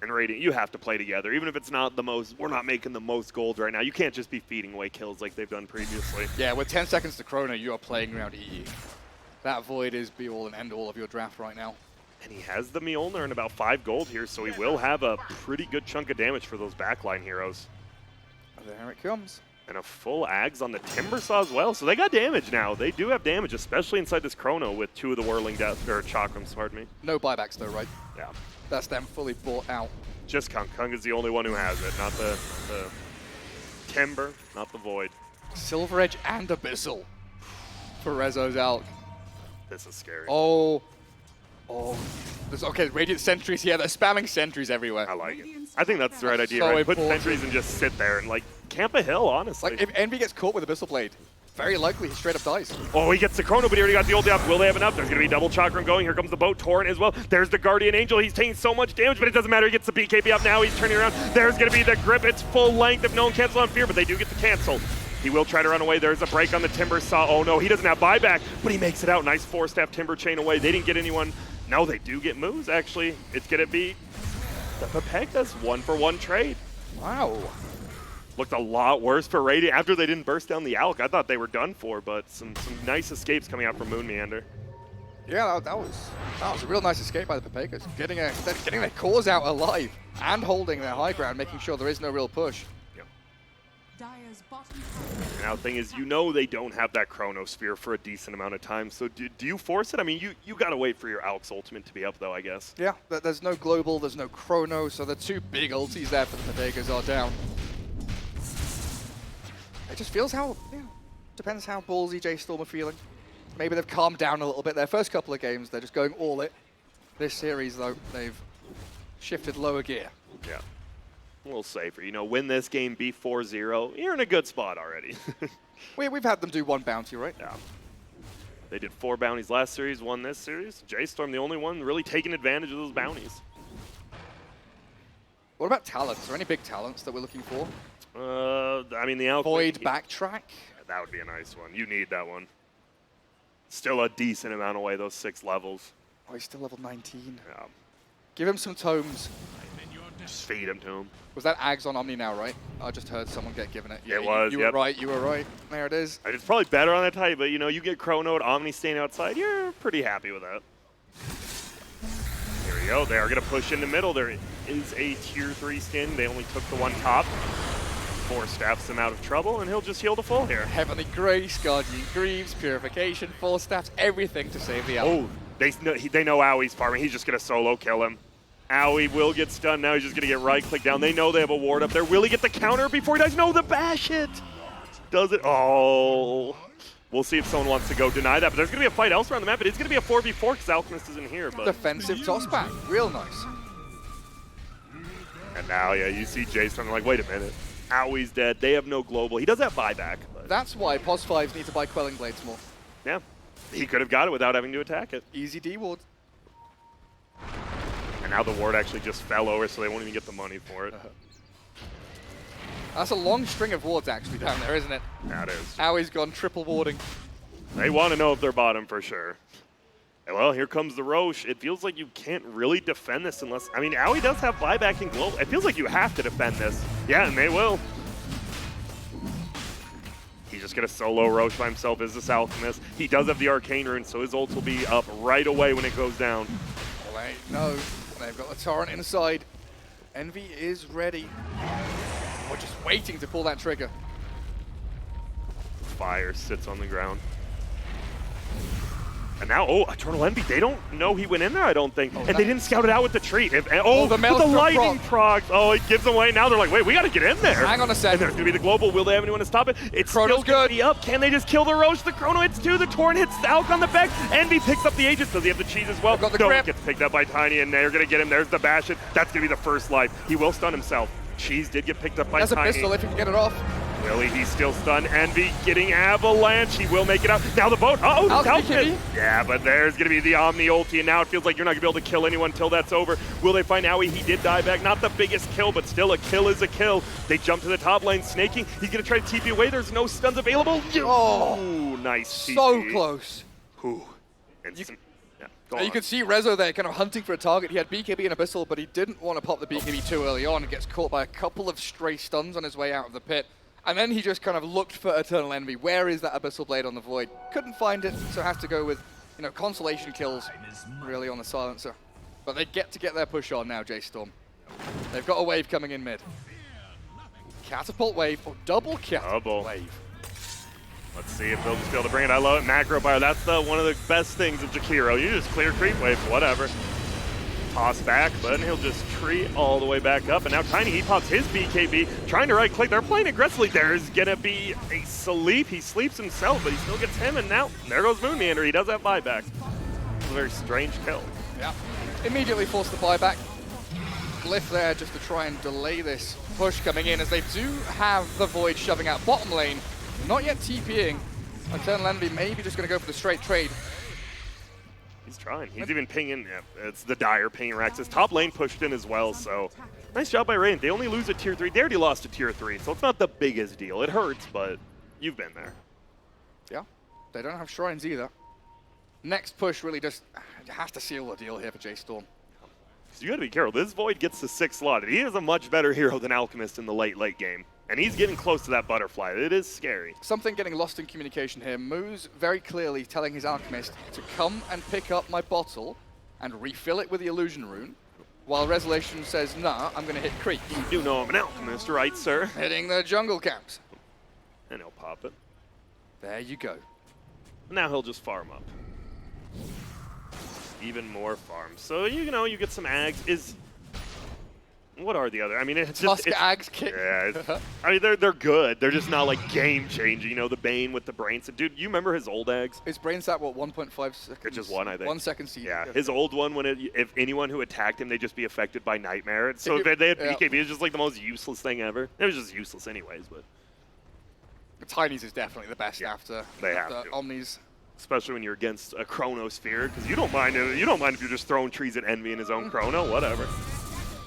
Speaker 7: And Radiant, you have to play together. Even if it's not the most, we're not making the most gold right now. You can't just be feeding away kills like they've done previously.
Speaker 6: Yeah, with 10 seconds to Chrono, you are playing around EE. That Void is be-all and end-all of your draft right now.
Speaker 7: And he has the Mjolnir and about 5 gold here, so he will have a pretty good chunk of damage for those backline heroes.
Speaker 6: And there it comes.
Speaker 7: And a full Ags on the Timber Saw as well. So they got damage now. They do have damage, especially inside this Chrono with 2 of the Whirling Death, or Chakrams, pardon me.
Speaker 6: No buybacks though, right?
Speaker 7: Yeah.
Speaker 6: That's them fully bought out.
Speaker 7: Just Kunk. Kunk is the only one who has it, not the Timber, not the Void.
Speaker 6: Silver Edge and Abyssal for Rezo's Alk.
Speaker 7: This is scary.
Speaker 6: Oh. There's, okay, Radiant Sentries here. They're spamming Sentries everywhere.
Speaker 7: I like it. I think that's the right idea,
Speaker 6: So
Speaker 7: right? Put
Speaker 6: important.
Speaker 7: sentries and just sit there and, like, camp a hill, honestly.
Speaker 6: Like, if Envy gets caught with Abyssal Blade, very likely he straight up dies.
Speaker 7: Oh, he gets the Chrono, but he already got the old up. Will they have enough? There's going to be double Chakram going. Here comes the Boat Torrent as well. There's the Guardian Angel. He's taking so much damage, but it doesn't matter. He gets the BKB up now. He's turning around. There's going to be the Grip. It's full length if no one cancels on Fear, but they do get to cancel. He will try to run away. There's a break on the Timber Saw. Oh, no, he doesn't have buyback, but he makes it out. Nice 4-staff Timber Chain away. They didn't get anyone. No, they do get moves, actually. It's going to be the Pepegas 1-for-1 trade.
Speaker 6: Wow.
Speaker 7: Looked a lot worse for Radiant after they didn't burst down the Alk. I thought they were done for, but some nice escapes coming out from Moon Meander.
Speaker 6: Yeah, that was a real nice escape by the Pepegas. Getting their cause out alive and holding their high ground, making sure there is no real push.
Speaker 5: Dire's bottom
Speaker 7: And now the thing is, you know they don't have that Chronosphere for a decent amount of time, so do you force it? I mean, you got to wait for your Alk's ultimate to be up, though, I guess.
Speaker 6: Yeah, there's no global, there's no chrono, so the 2 big ultis there for the Pepegas are down. It just feels depends how ballsy J-Storm are feeling. Maybe they've calmed down a little bit. Their first couple of games, they're just going all it. This series, though, they've shifted lower gear.
Speaker 7: Yeah. a little safer. You know, win this game, be 4-0. You're in a good spot already.
Speaker 6: We've had them do one bounty, right?
Speaker 7: Yeah. They did 4 bounties last series, won this series. J-Storm, the only one really taking advantage of those bounties.
Speaker 6: What about talents? Are there any big talents that we're looking for?
Speaker 7: I mean, the Alchemy.
Speaker 6: Void backtrack?
Speaker 7: That would be a nice one. You need that one. Still a decent amount away, those 6 levels.
Speaker 6: Oh, he's still level 19.
Speaker 7: Yeah.
Speaker 6: Give him some tomes.
Speaker 7: Just feed him to him.
Speaker 6: Was that Ags on Omni now, right? I just heard someone get given it.
Speaker 7: Yeah, it was,
Speaker 6: You
Speaker 7: yep.
Speaker 6: were right, you were right. There it is.
Speaker 7: It's probably better on that type, but you know, you get Chrono, Omni staying outside, you're pretty happy with that. Here we go. They are going to push in the middle. There is a tier 3 skin. They only took the one top. 4 staffs him out of trouble, and he'll just heal to full here.
Speaker 6: Heavenly Grace, Guardian Greaves, Purification, 4 staffs, everything to save the Alpha.
Speaker 7: Oh, they know Owie's farming. He's just going to solo kill him. Owie will get stunned now. He's just going to get right-click down. They know they have a ward up there. Will he get the counter before he dies? No, the bash hit. Does it? Oh. We'll see if someone wants to go deny that. But there's going to be a fight elsewhere on the map. It's going to be a 4v4 because Alchemist isn't here. But
Speaker 6: Defensive toss back. Real nice.
Speaker 7: And now, yeah, you see Jason like, wait a minute. Owie's dead. They have no global. He does have buyback. But
Speaker 6: That's why Pos 5s need to buy Quelling Blades more.
Speaker 7: yeah, he could have got it without having to attack it.
Speaker 6: Easy D ward.
Speaker 7: And now the ward actually just fell over, so they won't even get the money for it.
Speaker 6: That's a long string of wards actually down there, isn't it?
Speaker 7: That is.
Speaker 6: Owie's gone triple warding.
Speaker 7: They want to know if they're bottom for sure. And well, here comes the Rosh. It feels like you can't really defend this unless... I mean, Owie does have buyback and global. It feels like you have to defend this. Yeah, and they will. He's just going to solo Rosh by himself as this Alchemist. He does have the Arcane Rune, so his ult will be up right away when it goes down.
Speaker 6: Wait, no. They've got the Torrent inside. Envy is ready. We're just waiting to pull that trigger.
Speaker 7: Fire sits on the ground. And now, oh, Eternal Envy, they don't know he went in there, I don't think. And they didn't scout it out with the tree.
Speaker 6: the
Speaker 7: With the
Speaker 6: Maelstrom
Speaker 7: lightning proc. Oh, it gives away. Now they're like, wait, we got to get in there.
Speaker 6: Hang on a sec.
Speaker 7: And there's going to be the global. Will they have anyone to stop it? It's
Speaker 6: Chrono's
Speaker 7: still gonna
Speaker 6: good.
Speaker 7: be up. Can they just kill the Rosh? The Chrono hits 2. The Torrent hits the Alk on the back. Envy picks up the Aegis. Does he have the cheese as well?
Speaker 6: Got the
Speaker 7: no,
Speaker 6: grip.
Speaker 7: it gets picked up by Tiny, and they're going to get him. There's the bash it. That's going to be the first life. He will stun himself. Cheese did get picked up by
Speaker 6: That's a
Speaker 7: Tiny.
Speaker 6: pistol if he can get it off.
Speaker 7: Willie, he's still stunned. Envy getting avalanche. He will make it out. Now the boat. Uh-oh, the
Speaker 6: Alchemy
Speaker 7: Alchemist.
Speaker 6: Kitty.
Speaker 7: Yeah, but there's going to be the Omni ulti, and now it feels like you're not going to be able to kill anyone until that's over. Will they find Owie? He did die back. Not the biggest kill, but still a kill is a kill. They jump to the top lane, snaking. He's going to try to TP away. There's no stuns available.
Speaker 6: Oh,
Speaker 7: Ooh, nice
Speaker 6: so
Speaker 7: TP.
Speaker 6: close.
Speaker 7: Ooh. Instant. Yeah, go
Speaker 6: You
Speaker 7: on.
Speaker 6: could see Rezo there kind of hunting for a target. He had BKB and Abyssal, but he didn't want to pop the BKB too early on and gets caught by a couple of stray stuns on his way out of the pit. And then he just kind of looked for Eternal Envy. Where is that Abyssal Blade on the Void? Couldn't find it, so has to go with, you know, consolation kills really on the Silencer. But they get to get their push on now, J-Storm. They've got a wave coming in mid. Catapult wave, or double catapult wave.
Speaker 7: Let's see if they'll just be able to bring it. I love it. Macro Fire. That's one of the best things of Jakiro. You just clear creep wave, whatever. Toss back, but he'll just tree all the way back up. And now Tiny, he pops his BKB, trying to right-click. They're playing aggressively. There's going to be a sleep. He sleeps himself, but he still gets him. And now there goes Moon Meander. He does have buyback. It's a very strange kill.
Speaker 6: Yeah. Immediately force the buyback. Glyph there just to try and delay this push coming in, as they do have the Void shoving out bottom lane. Not yet TPing. Eternal Envy maybe just going to go for the straight trade.
Speaker 7: He's trying. He's even pinging. Yeah, it's the Dire pinging Rax. His top lane pushed in as well, so nice job by Rain. They only lose at tier 3. They already lost to tier 3, so it's not the biggest deal. It hurts, but you've been there.
Speaker 6: Yeah. They don't have shrines either. Next push really just has to seal the deal here for J-Storm.
Speaker 7: So you got to be careful. This Void gets the 6th slot. He is a much better hero than Alchemist in the late game. And he's getting close to that butterfly. It is scary.
Speaker 6: Something getting lost in communication here. Moose very clearly telling his Alchemist to come and pick up my bottle and refill it with the Illusion Rune, while Resolution says, nah, I'm going to hit creep.
Speaker 7: You do know I'm an Alchemist, right, sir?
Speaker 6: Hitting the jungle camps.
Speaker 7: And he'll pop it.
Speaker 6: There you go.
Speaker 7: Now he'll just farm up. Even more farms. So, you know, you get some Ags. What are the other? I mean, it's just
Speaker 6: Tusk
Speaker 7: it's,
Speaker 6: Ags kick.
Speaker 7: yeah. I mean, they're good. They're just not like game changing. You know, the Bane with the brains. Dude, you remember his old Ags?
Speaker 6: His brain sat, what, 1.5 seconds?
Speaker 7: It's just one, I think.
Speaker 6: 1 second CD.
Speaker 7: Yeah, his old one, when if anyone who attacked him, they'd just be affected by Nightmare. So
Speaker 6: If
Speaker 7: they had
Speaker 6: yeah.
Speaker 7: BKB. It was just like the most useless thing ever. It was just useless anyways, but
Speaker 6: The Tinies is definitely the best
Speaker 7: Yeah,
Speaker 6: after
Speaker 7: they have
Speaker 6: the
Speaker 7: to.
Speaker 6: Omnis.
Speaker 7: especially when you're against a Chronosphere, because you don't mind if you're just throwing trees at Envy in his own Chrono, whatever.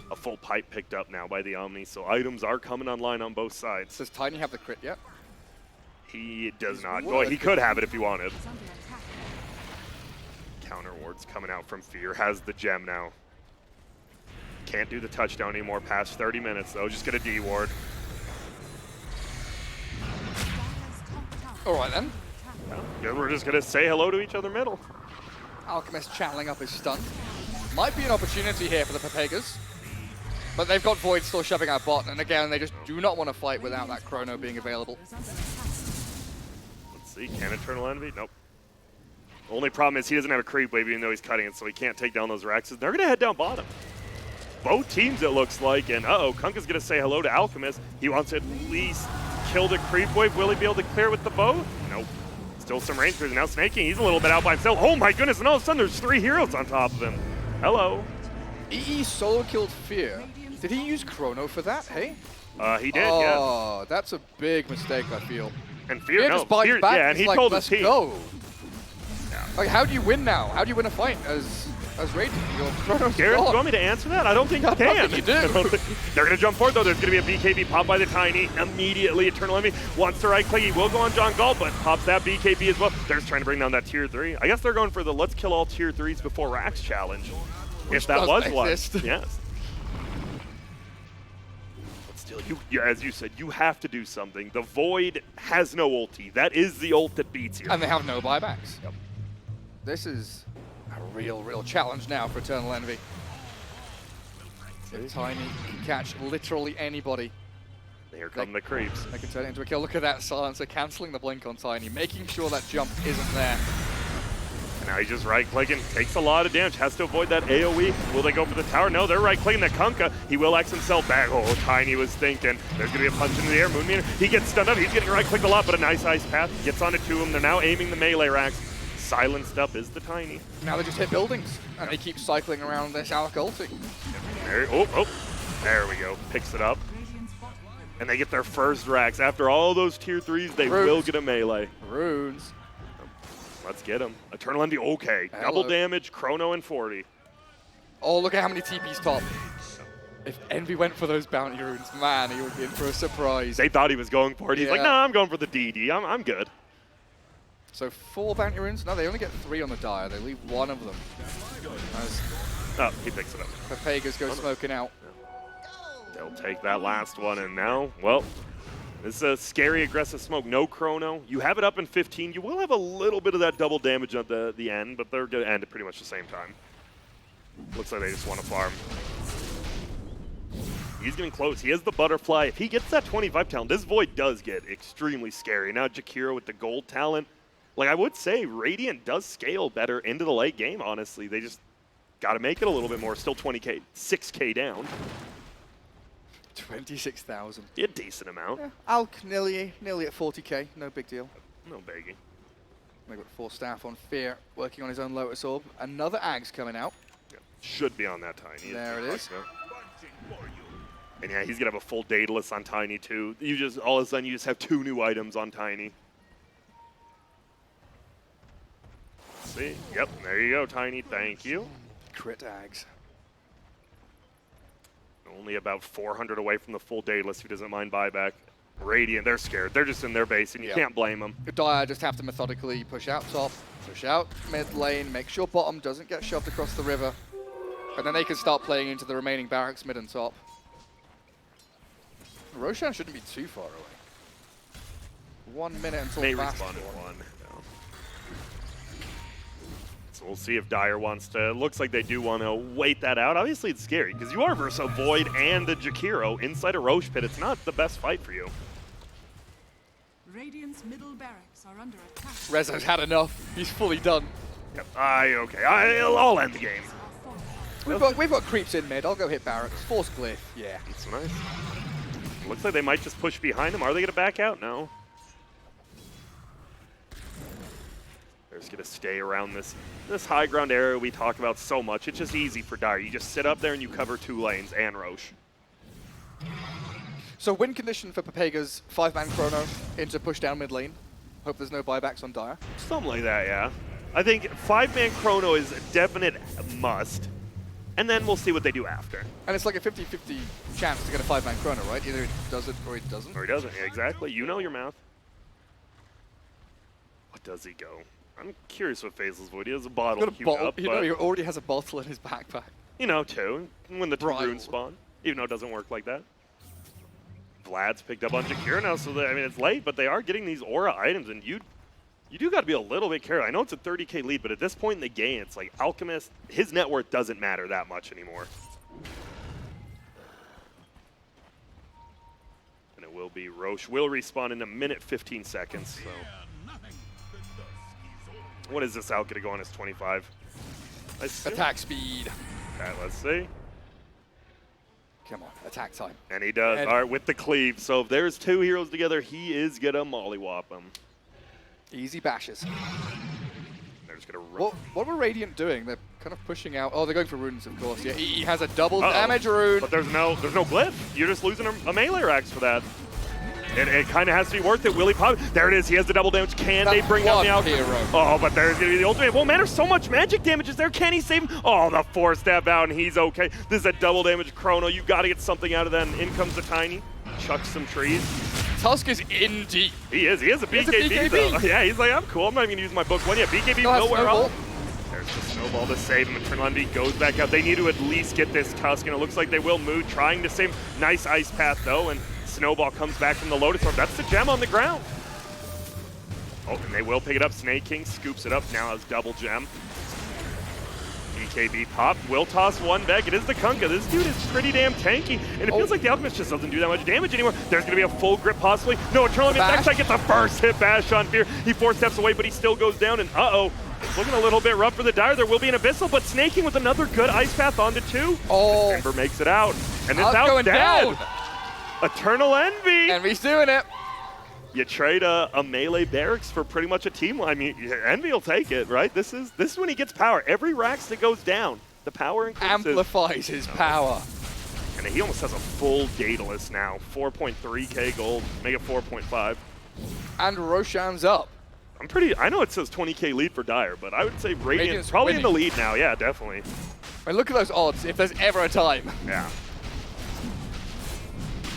Speaker 7: A full pipe picked up now by the Omni, so items are coming online on both sides.
Speaker 6: Does Tiny have the crit yet?
Speaker 7: He does
Speaker 6: He's
Speaker 7: not.
Speaker 6: wood.
Speaker 7: Well, he could have it if he wanted.
Speaker 5: Is under attack.
Speaker 7: Counter wards coming out from Fear. Has the gem now. Can't do the touchdown anymore past 30 minutes, though. Just get a D ward.
Speaker 6: All right, then.
Speaker 7: Good, we're just going to say hello to each other middle.
Speaker 6: Alchemist channeling up his stun. Might be an opportunity here for the Pepegas. But they've got Void still shoving out bot, and again, they just do not want to fight without that Chrono being available.
Speaker 5: Is under attack.
Speaker 7: Let's see. Can Eternal Envy? Nope. Only problem is he doesn't have a creep wave, even though he's cutting it, so he can't take down those Raxes. They're going to head down bottom. Both teams, it looks like, and uh-oh, Kunkka's going to say hello to Alchemist. He wants to at least kill the creep wave. Will he be able to clear with the bow? Nope. Still some range clears. Now Snaking, he's a little bit out by himself. Oh my goodness, and all of a sudden there's 3 heroes on top of him. Hello.
Speaker 6: EE solo killed Fear. Did he use Chrono for that, hey?
Speaker 7: He did, yeah.
Speaker 6: Oh, that's a big mistake, I feel.
Speaker 7: And Fear,
Speaker 6: Fear
Speaker 7: no.
Speaker 6: just bites
Speaker 7: Fear,
Speaker 6: back.
Speaker 7: yeah, and
Speaker 6: He's
Speaker 7: he
Speaker 6: like,
Speaker 7: told
Speaker 6: let's
Speaker 7: his team.
Speaker 6: go. Like, how do you win now? How do you win a fight as Radiant? Your Chrono's
Speaker 7: Garrett, do
Speaker 6: gone.
Speaker 7: you want me to answer that? I don't think you
Speaker 6: I
Speaker 7: can.
Speaker 6: don't think you do.
Speaker 7: They're going to jump forward, though. There's going to be a BKB pop by the Tiny. Immediately, Eternal Envy wants to right-click. He will go on John Gall, but pops that BKB as well. They're just trying to bring down that Tier 3. I guess they're going for the let's kill all Tier 3s before Rax challenge. If that was
Speaker 6: doesn't
Speaker 7: one.
Speaker 6: exist.
Speaker 7: Yes. But still, as you said, you have to do something. The Void has no ulti. That is the ult that beats you.
Speaker 6: And they have no buybacks.
Speaker 7: Yep.
Speaker 6: This is a real challenge now for Eternal Envy. The Tiny can catch literally anybody.
Speaker 7: Here come the creeps.
Speaker 6: They can turn it into a kill. Look at that silencer, cancelling the blink on Tiny, making sure that jump isn't there.
Speaker 7: And now he's just right-clicking. Takes a lot of damage. Has to avoid that AoE. Will they go for the tower? No, they're right-clicking the Kunkka. He will X himself back. Oh, Tiny was thinking. There's going to be a punch into the air. Moonmeter, he gets stunned up. He's getting right-clicked a lot, but a nice ice path. Gets on it to him. They're now aiming the melee racks. Silenced up is the Tiny.
Speaker 6: Now they just hit buildings, and they keep cycling around this Alec ulti.
Speaker 7: There we go. Picks it up.
Speaker 5: Radiant's bottom
Speaker 7: And they get their first racks. After all those Tier 3s, they
Speaker 6: Runes.
Speaker 7: will get a melee.
Speaker 6: Runes.
Speaker 7: Let's get him. Eternal Envy, okay.
Speaker 6: Hello.
Speaker 7: Double damage, Chrono and 40.
Speaker 6: Oh, look at how many TPs top. If Envy went for those bounty runes, man, he would be in for a surprise.
Speaker 7: They thought he was going for it. He's like,
Speaker 6: Yeah.
Speaker 7: nah, I'm going for the DD. I'm good.
Speaker 6: So 4 bounty runes? No, they only get 3 on the Dire. They leave 1 of them. As
Speaker 7: Oh, he picks it up.
Speaker 6: Pepegas go smoking out.
Speaker 7: They'll take that last one, and now, well, this is a scary, aggressive smoke. No Chrono. You have it up in 15. You will have a little bit of that double damage at the end, but they're going to end at pretty much the same time. Looks like they just want to farm. He's getting close. He has the butterfly. If he gets that 25 talent, this Void does get extremely scary. Now Jakiro with the gold talent. Like, I would say Radiant does scale better into the late game, honestly. They just got to make it a little bit more. Still 20k, 6k down.
Speaker 6: 26,000.
Speaker 7: A decent amount.
Speaker 6: Yeah, Alc nearly at 40k. No big deal.
Speaker 7: No begging.
Speaker 6: They got 4 staff on Fear, working on his own Lotus Orb. Another Ags coming out.
Speaker 7: Yeah, should be on that Tiny.
Speaker 6: There it is.
Speaker 7: And yeah, he's going to have a full Daedalus on Tiny, too. You just, all of a sudden, you just have 2 new items on Tiny. See? Yep, there you go, Tiny. Thank you.
Speaker 6: Crit Ags.
Speaker 7: Only about 400 away from the full Daedalus, who doesn't mind buyback. Radiant, they're scared. They're just in their base, and you
Speaker 6: Yep.
Speaker 7: can't blame them.
Speaker 6: The Dire just have to methodically push out top, push out mid lane, make sure bottom doesn't get shoved across the river. And then they can start playing into the remaining barracks mid and top. Roshan shouldn't be too far away. 1 minute until
Speaker 7: May
Speaker 6: the last
Speaker 7: respawn in
Speaker 6: one.
Speaker 7: 1. So we'll see if Dire wants to. Looks like they do want to wait that out. Obviously, it's scary because you are versus a Void and the Jakiro inside a Rosh pit. It's not the best fight for you.
Speaker 5: Radiant's middle barracks are under attack.
Speaker 6: Rezo's had enough. He's fully done.
Speaker 7: Yep. Okay. I'll end the game.
Speaker 6: We've got creeps in mid. I'll go hit barracks. Force glyph. Yeah.
Speaker 7: It's nice. Looks like they might just push behind him. Are they going to back out? No. They're just going to stay around this high ground area we talk about so much. It's just easy for Dire. You just sit up there and you cover 2 lanes and Rosh.
Speaker 6: So win condition for Pepegas, 5-man chrono into push down mid lane. Hope there's no buybacks on Dire.
Speaker 7: Something like that, yeah. I think 5-man chrono is a definite must. And then we'll see what they do after.
Speaker 6: And it's like a 50-50 chance to get a 5-man chrono, right? Either it does it or it doesn't.
Speaker 7: Or he doesn't, yeah, exactly. You know your math. What does he go? I'm curious what Faisal's Void. He has a bottle
Speaker 6: Got a
Speaker 7: queued
Speaker 6: bottle.
Speaker 7: up,
Speaker 6: You know, he already has a bottle in his backpack.
Speaker 7: you know, too. When the 2
Speaker 6: Brile.
Speaker 7: runes spawn. Even though it doesn't work like that. Vlad's picked up on Jakir now, so I mean, it's late, but they are getting these aura items, and you do got to be a little bit careful. I know it's a 30k lead, but at this point in the game, it's like Alchemist, his net worth doesn't matter that much anymore. And it will be Rosh will respawn in a minute 15 seconds. So what is this out going to go on his 25?
Speaker 6: Attack speed.
Speaker 7: Okay, let's see.
Speaker 6: Come on, attack time.
Speaker 7: And he does.
Speaker 6: And
Speaker 7: all right, with the cleave. So if there's 2 heroes together, he is going to mollywop them.
Speaker 6: Easy bashes.
Speaker 7: They're just going to run.
Speaker 6: What were Radiant doing? They're kind of pushing out. Oh, they're going for runes, of course. Yeah, he has a double damage rune.
Speaker 7: But there's no glyph. You're just losing a melee axe for that. It kind of has to be worth it. Will he pop? There it is. He has the double damage. Can they bring up the outcome? Oh, but there's going to be the ultimate. It won't matter. So much magic damage is there. Can he save him? Oh, the 4-step out, and he's okay. This is a double damage chrono. You got to get something out of that. And in comes the Tiny. Chucks some trees.
Speaker 6: Tusk is in deep.
Speaker 7: He is. He has a BKB, though. Yeah, he's like, I'm cool. I'm not even going to use my book one. Yeah, BKB will wear off. There's the snowball to save him. Eternal Envy goes back out. They need to at least get this Tusk, and it looks like they will move, trying to save. Nice ice path, though, and Snowball comes back from the Lotus Orb. That's the gem on the ground. Oh, and they will pick it up. Snake King scoops it up now as double gem. BKB pop. Will toss one back. It is the Kunkka. This dude is pretty damn tanky, and it feels like the Alchemist just doesn't do that much damage anymore. There's going to be a full grip possibly. No, Eternal Envy next time gets the first hit bash on Fear. He 4 steps away, but he still goes down, and uh-oh. It's looking a little bit rough for the Dire. There will be an Abyssal, but Snake King with another good ice path onto 2.
Speaker 6: Oh.
Speaker 7: Ember makes it out, and this
Speaker 6: Out's
Speaker 7: out's
Speaker 6: going
Speaker 7: dead.
Speaker 6: down.
Speaker 7: Eternal Envy.
Speaker 6: Envy's doing it.
Speaker 7: You trade a melee barracks for pretty much a team. I mean, Envy will take it, right? This is when he gets power. Every Rax that goes down, the power increases.
Speaker 6: Amplifies his power.
Speaker 7: And he almost has a full Daedalus now. 4.3k gold, make it 4.5.
Speaker 6: And Roshan's up.
Speaker 7: I know it says 20k lead for Dire, but I would say Radiant's probably
Speaker 6: winning.
Speaker 7: in the lead now. Yeah, definitely.
Speaker 6: I mean, look at those odds, if there's ever a time.
Speaker 7: Yeah.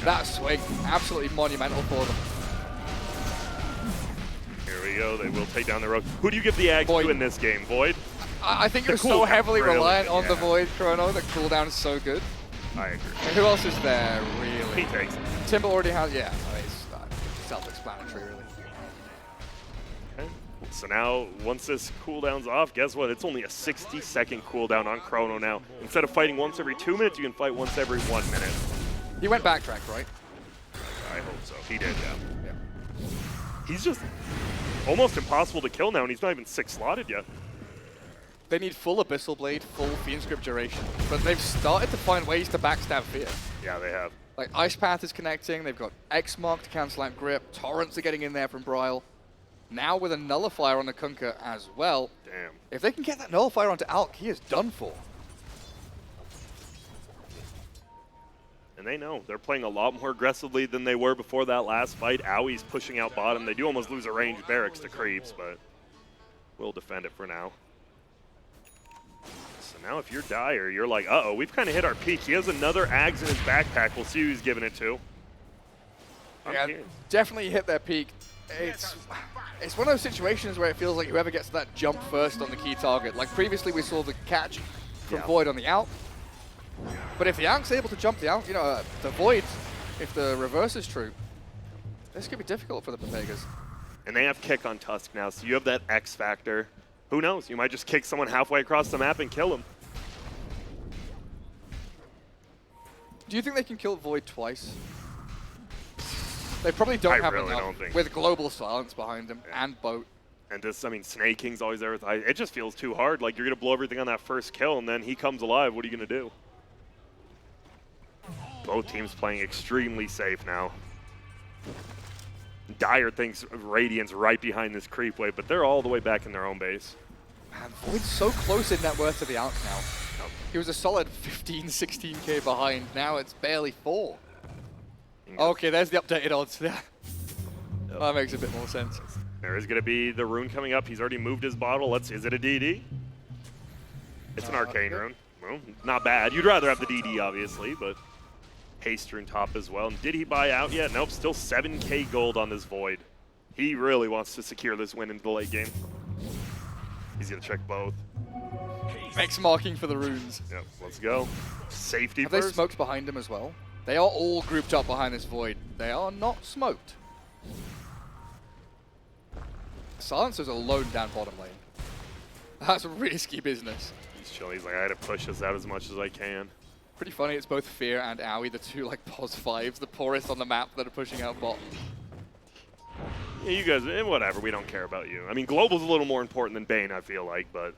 Speaker 6: That swing, absolutely monumental for them.
Speaker 7: Here we go. They will take down the road. Who do you give the Ags
Speaker 6: Void.
Speaker 7: to in this game? Void?
Speaker 6: I think
Speaker 7: The
Speaker 6: you're so
Speaker 7: cooldown,
Speaker 6: heavily
Speaker 7: really,
Speaker 6: reliant on the
Speaker 7: yeah.
Speaker 6: Void chrono. The cooldown is so good.
Speaker 7: I agree.
Speaker 6: And who else is there, really?
Speaker 7: He takes it.
Speaker 6: Timber already has, yeah. I mean, it's self-explanatory, really.
Speaker 7: Okay. So now, once this cooldown's off, guess what? It's only a 60-second cooldown on Chrono now. Instead of fighting once every 2 minutes, you can fight once every 1 minute.
Speaker 6: He went backtrack, right?
Speaker 7: I hope so. He did, yeah. He's just almost impossible to kill now, and he's not even 6 slotted yet.
Speaker 6: They need full Abyssal Blade, full Fiend Script duration, but they've started to find ways to backstab Fear.
Speaker 7: Yeah, they have.
Speaker 6: Like, Ice Path is connecting, they've got X-Mark to cancel out Grip, Torrents are getting in there from Brile. Now with a Nullifier on the Kunkka as well.
Speaker 7: Damn.
Speaker 6: If they can get that Nullifier onto Alk, he is done for.
Speaker 7: And they know. They're playing a lot more aggressively than they were before that last fight. Aui's pushing out bottom. They do almost lose a range barracks to creeps, but we'll defend it for now. So now if you're Dire, you're like, uh-oh, we've kind of hit our peak. He has another Ags in his backpack. We'll see who he's giving it to.
Speaker 6: Yeah, definitely hit their peak. It's one of those situations where it feels like whoever gets that jump first on the key target. Like previously we saw the catch from Void on the out. But if the Alk's able to jump the out, the Void, if the reverse is true, this could be difficult for the Pepegas.
Speaker 7: And they have kick on Tusk now, so you have that X factor. Who knows? You might just kick someone halfway across the map and kill him.
Speaker 6: Do you think they can kill Void twice? They probably don't have
Speaker 7: really
Speaker 6: enough
Speaker 7: don't think
Speaker 6: with Global Silence behind him and Boat.
Speaker 7: And this, I mean, Snake King's always there with it just feels too hard. Like, you're going to blow everything on that first kill, and then he comes alive. What are you going to do? Both teams playing extremely safe now. Dire thinks Radiant's right behind this creep wave, but they're all the way back in their own base.
Speaker 6: Man, Void's so close in net worth to the Alk now. He was a solid 15, 16k behind. Now it's barely 4. Okay, there's the updated odds. Yeah. That makes a bit more sense.
Speaker 7: There is going to be the rune coming up. He's already moved his bottle. Is it a DD? It's an arcane rune. Well, not bad. You'd rather have the DD, obviously, but haste rune top as well. And did he buy out yet? Nope, still 7k gold on this Void. He really wants to secure this win into the late game. He's going to check both.
Speaker 6: X marking for the runes.
Speaker 7: Yep, let's go. Safety
Speaker 6: Have
Speaker 7: first.
Speaker 6: they smoked behind him as well? They are all grouped up behind this Void. They are not smoked. Silencer's alone down bottom lane. That's risky business.
Speaker 7: He's chilling. He's like, I had to push this out as much as I can.
Speaker 6: Pretty funny, it's both Fear and Owie, the two like pos 5s, the poorest on the map that are pushing out bot.
Speaker 7: Yeah, you guys, whatever, we don't care about you. I mean, Global's a little more important than Bane, I feel like, but...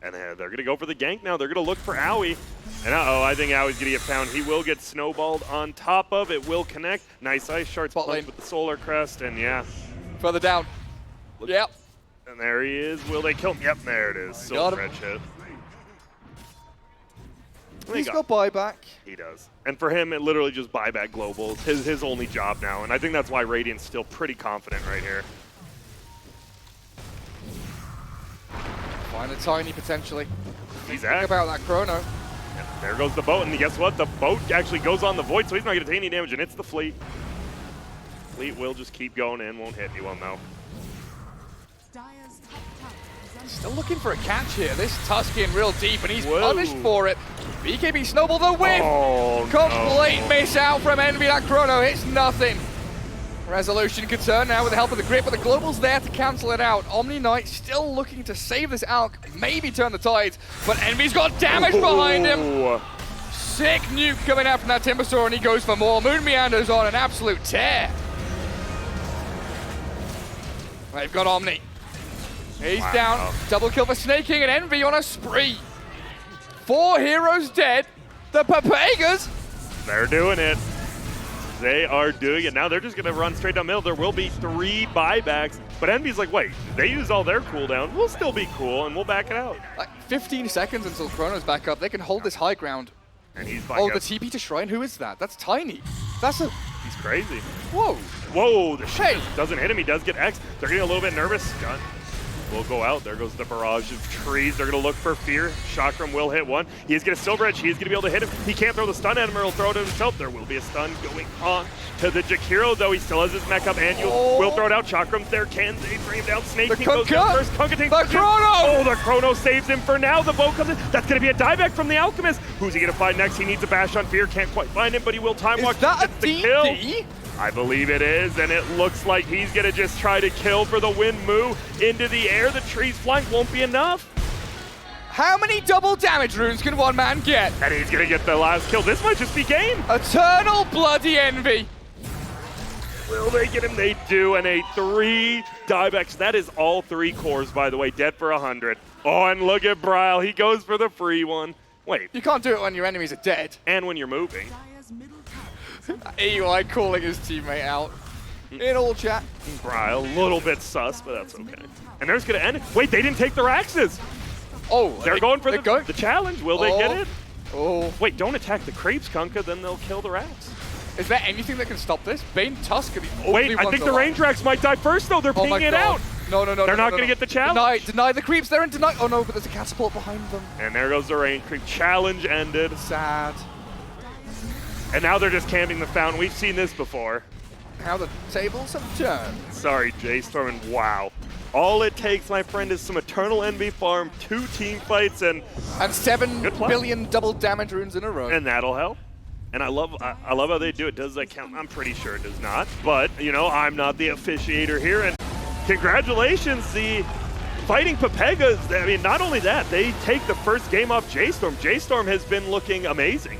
Speaker 7: And they're going to go for the gank now. They're going to look for Owie. And uh-oh, I think Owie's going to get found. He will get snowballed on top of. It will connect. Nice ice shard spot with the Solar Crest, and yeah.
Speaker 6: Further down. Yep.
Speaker 7: And there he is. Will they kill him? Yep, there it is. Silver red hit.
Speaker 6: He's got buyback.
Speaker 7: He does. And for him, it literally just buyback Global. It's his only job now, and I think that's why Radiant's still pretty confident right here.
Speaker 6: Find a Tiny potentially.
Speaker 7: He's
Speaker 6: Think about that Chrono.
Speaker 7: Yeah, there goes the boat, and guess what? The boat actually goes on the Void, so he's not going to take any damage, and it's the Fleet. Fleet will just keep going in, won't hit anyone though.
Speaker 6: Still looking for a catch here. This Tusk in real deep, and he's punished for it. BKB snowball the whiff.
Speaker 7: Oh,
Speaker 6: Complete
Speaker 7: no.
Speaker 6: miss out from Envy. That Chrono hits nothing. Resolution could turn now with the help of the grip, but the Global's there to cancel it out. Omni Knight still looking to save this Alk, maybe turn the tides, but Envy's got damage behind him. Sick nuke coming out from that Timbersaw, and he goes for more. Moon Meander's on an absolute tear. They've got Omni. He's down. Double kill for Snake King and Envy on a spree. 4 heroes dead. The Pepegas.
Speaker 7: They're doing it. They are doing it. Now they're just going to run straight down middle. There will be 3 buybacks. But Envy's like, wait, they used all their cooldowns. We'll still be cool, and we'll back it out.
Speaker 6: Like 15 seconds until Chrono's back up. They can hold this high ground.
Speaker 7: And he's back
Speaker 6: Oh,
Speaker 7: up.
Speaker 6: the TP to Shrine? Who is that? That's Tiny. That's a...
Speaker 7: He's crazy.
Speaker 6: Whoa.
Speaker 7: Whoa, the shit
Speaker 6: Hey.
Speaker 7: doesn't hit him. He does get X. They're getting a little bit nervous. Gun will go out. There goes the barrage of trees. They're going to look for Fear. Chakram will hit one. He is going to Silver Edge. He is going to be able to hit him. He can't throw the stun at him or he'll throw it at himself. There will be a stun going on to the Jakiro, though. He still has his mech up, and you will throw it out. Chakram there. Can they bring him down? Snake King goes down first. Kunkka takes
Speaker 6: the Chrono!
Speaker 7: Oh, the Chrono saves him for now. The bow comes in. That's going to be a dieback from the Alchemist. Who's he going to find next? He needs a bash on Fear. Can't quite find him, but he will time walk.
Speaker 6: Is that
Speaker 7: Gets
Speaker 6: a
Speaker 7: the kill.
Speaker 6: DD?
Speaker 7: I believe it is, and it looks like he's going to just try to kill for the win. Moo into the air. The trees flank won't be enough.
Speaker 6: How many double damage runes can one man get?
Speaker 7: And he's going to get the last kill. This might just be game.
Speaker 6: Eternal Bloody Envy.
Speaker 7: Will they get him? They do, and a 3 diebacks. That is all 3 cores, by the way, dead for 100. Oh, and look at Bryle. He goes for the free one. Wait,
Speaker 6: You can't do it when your enemies are dead.
Speaker 7: and when you're moving.
Speaker 6: EY calling his teammate out. In all chat.
Speaker 7: Bryle, a little bit sus, but that's okay. And there's going to end it. Wait, they didn't take the Raxes.
Speaker 6: Oh,
Speaker 7: They're going for
Speaker 6: they're
Speaker 7: the challenge. Will they get it?
Speaker 6: Oh.
Speaker 7: Wait, don't attack the creeps, Kunkka, then they'll kill the rats.
Speaker 6: Is there anything that can stop this? Bane Tusk are the only
Speaker 7: Wait, I
Speaker 6: ones
Speaker 7: think the
Speaker 6: alive.
Speaker 7: range racks might die first, though. They're
Speaker 6: Oh my
Speaker 7: pinging it
Speaker 6: God.
Speaker 7: out.
Speaker 6: No.
Speaker 7: They're not going to get the challenge.
Speaker 6: Deny the creeps. They're in deny. Oh no, but there's a catapult behind them.
Speaker 7: And there goes the range creep. Challenge ended.
Speaker 6: Sad.
Speaker 7: And now they're just camping the fountain. We've seen this before.
Speaker 6: How the tables have turned.
Speaker 7: Sorry, J-Storm, and wow. All it takes, my friend, is some Eternal Envy farm, 2 team fights, and
Speaker 6: 7
Speaker 7: Good play.
Speaker 6: billion double damage runes in a row.
Speaker 7: that'll help. And I love how they do it. Does that count? I'm pretty sure it does not. But, you know, I'm not the officiator here. And congratulations, the Fighting Pepegas. I mean, not only that, they take the first game off J-Storm. J-Storm has been looking amazing.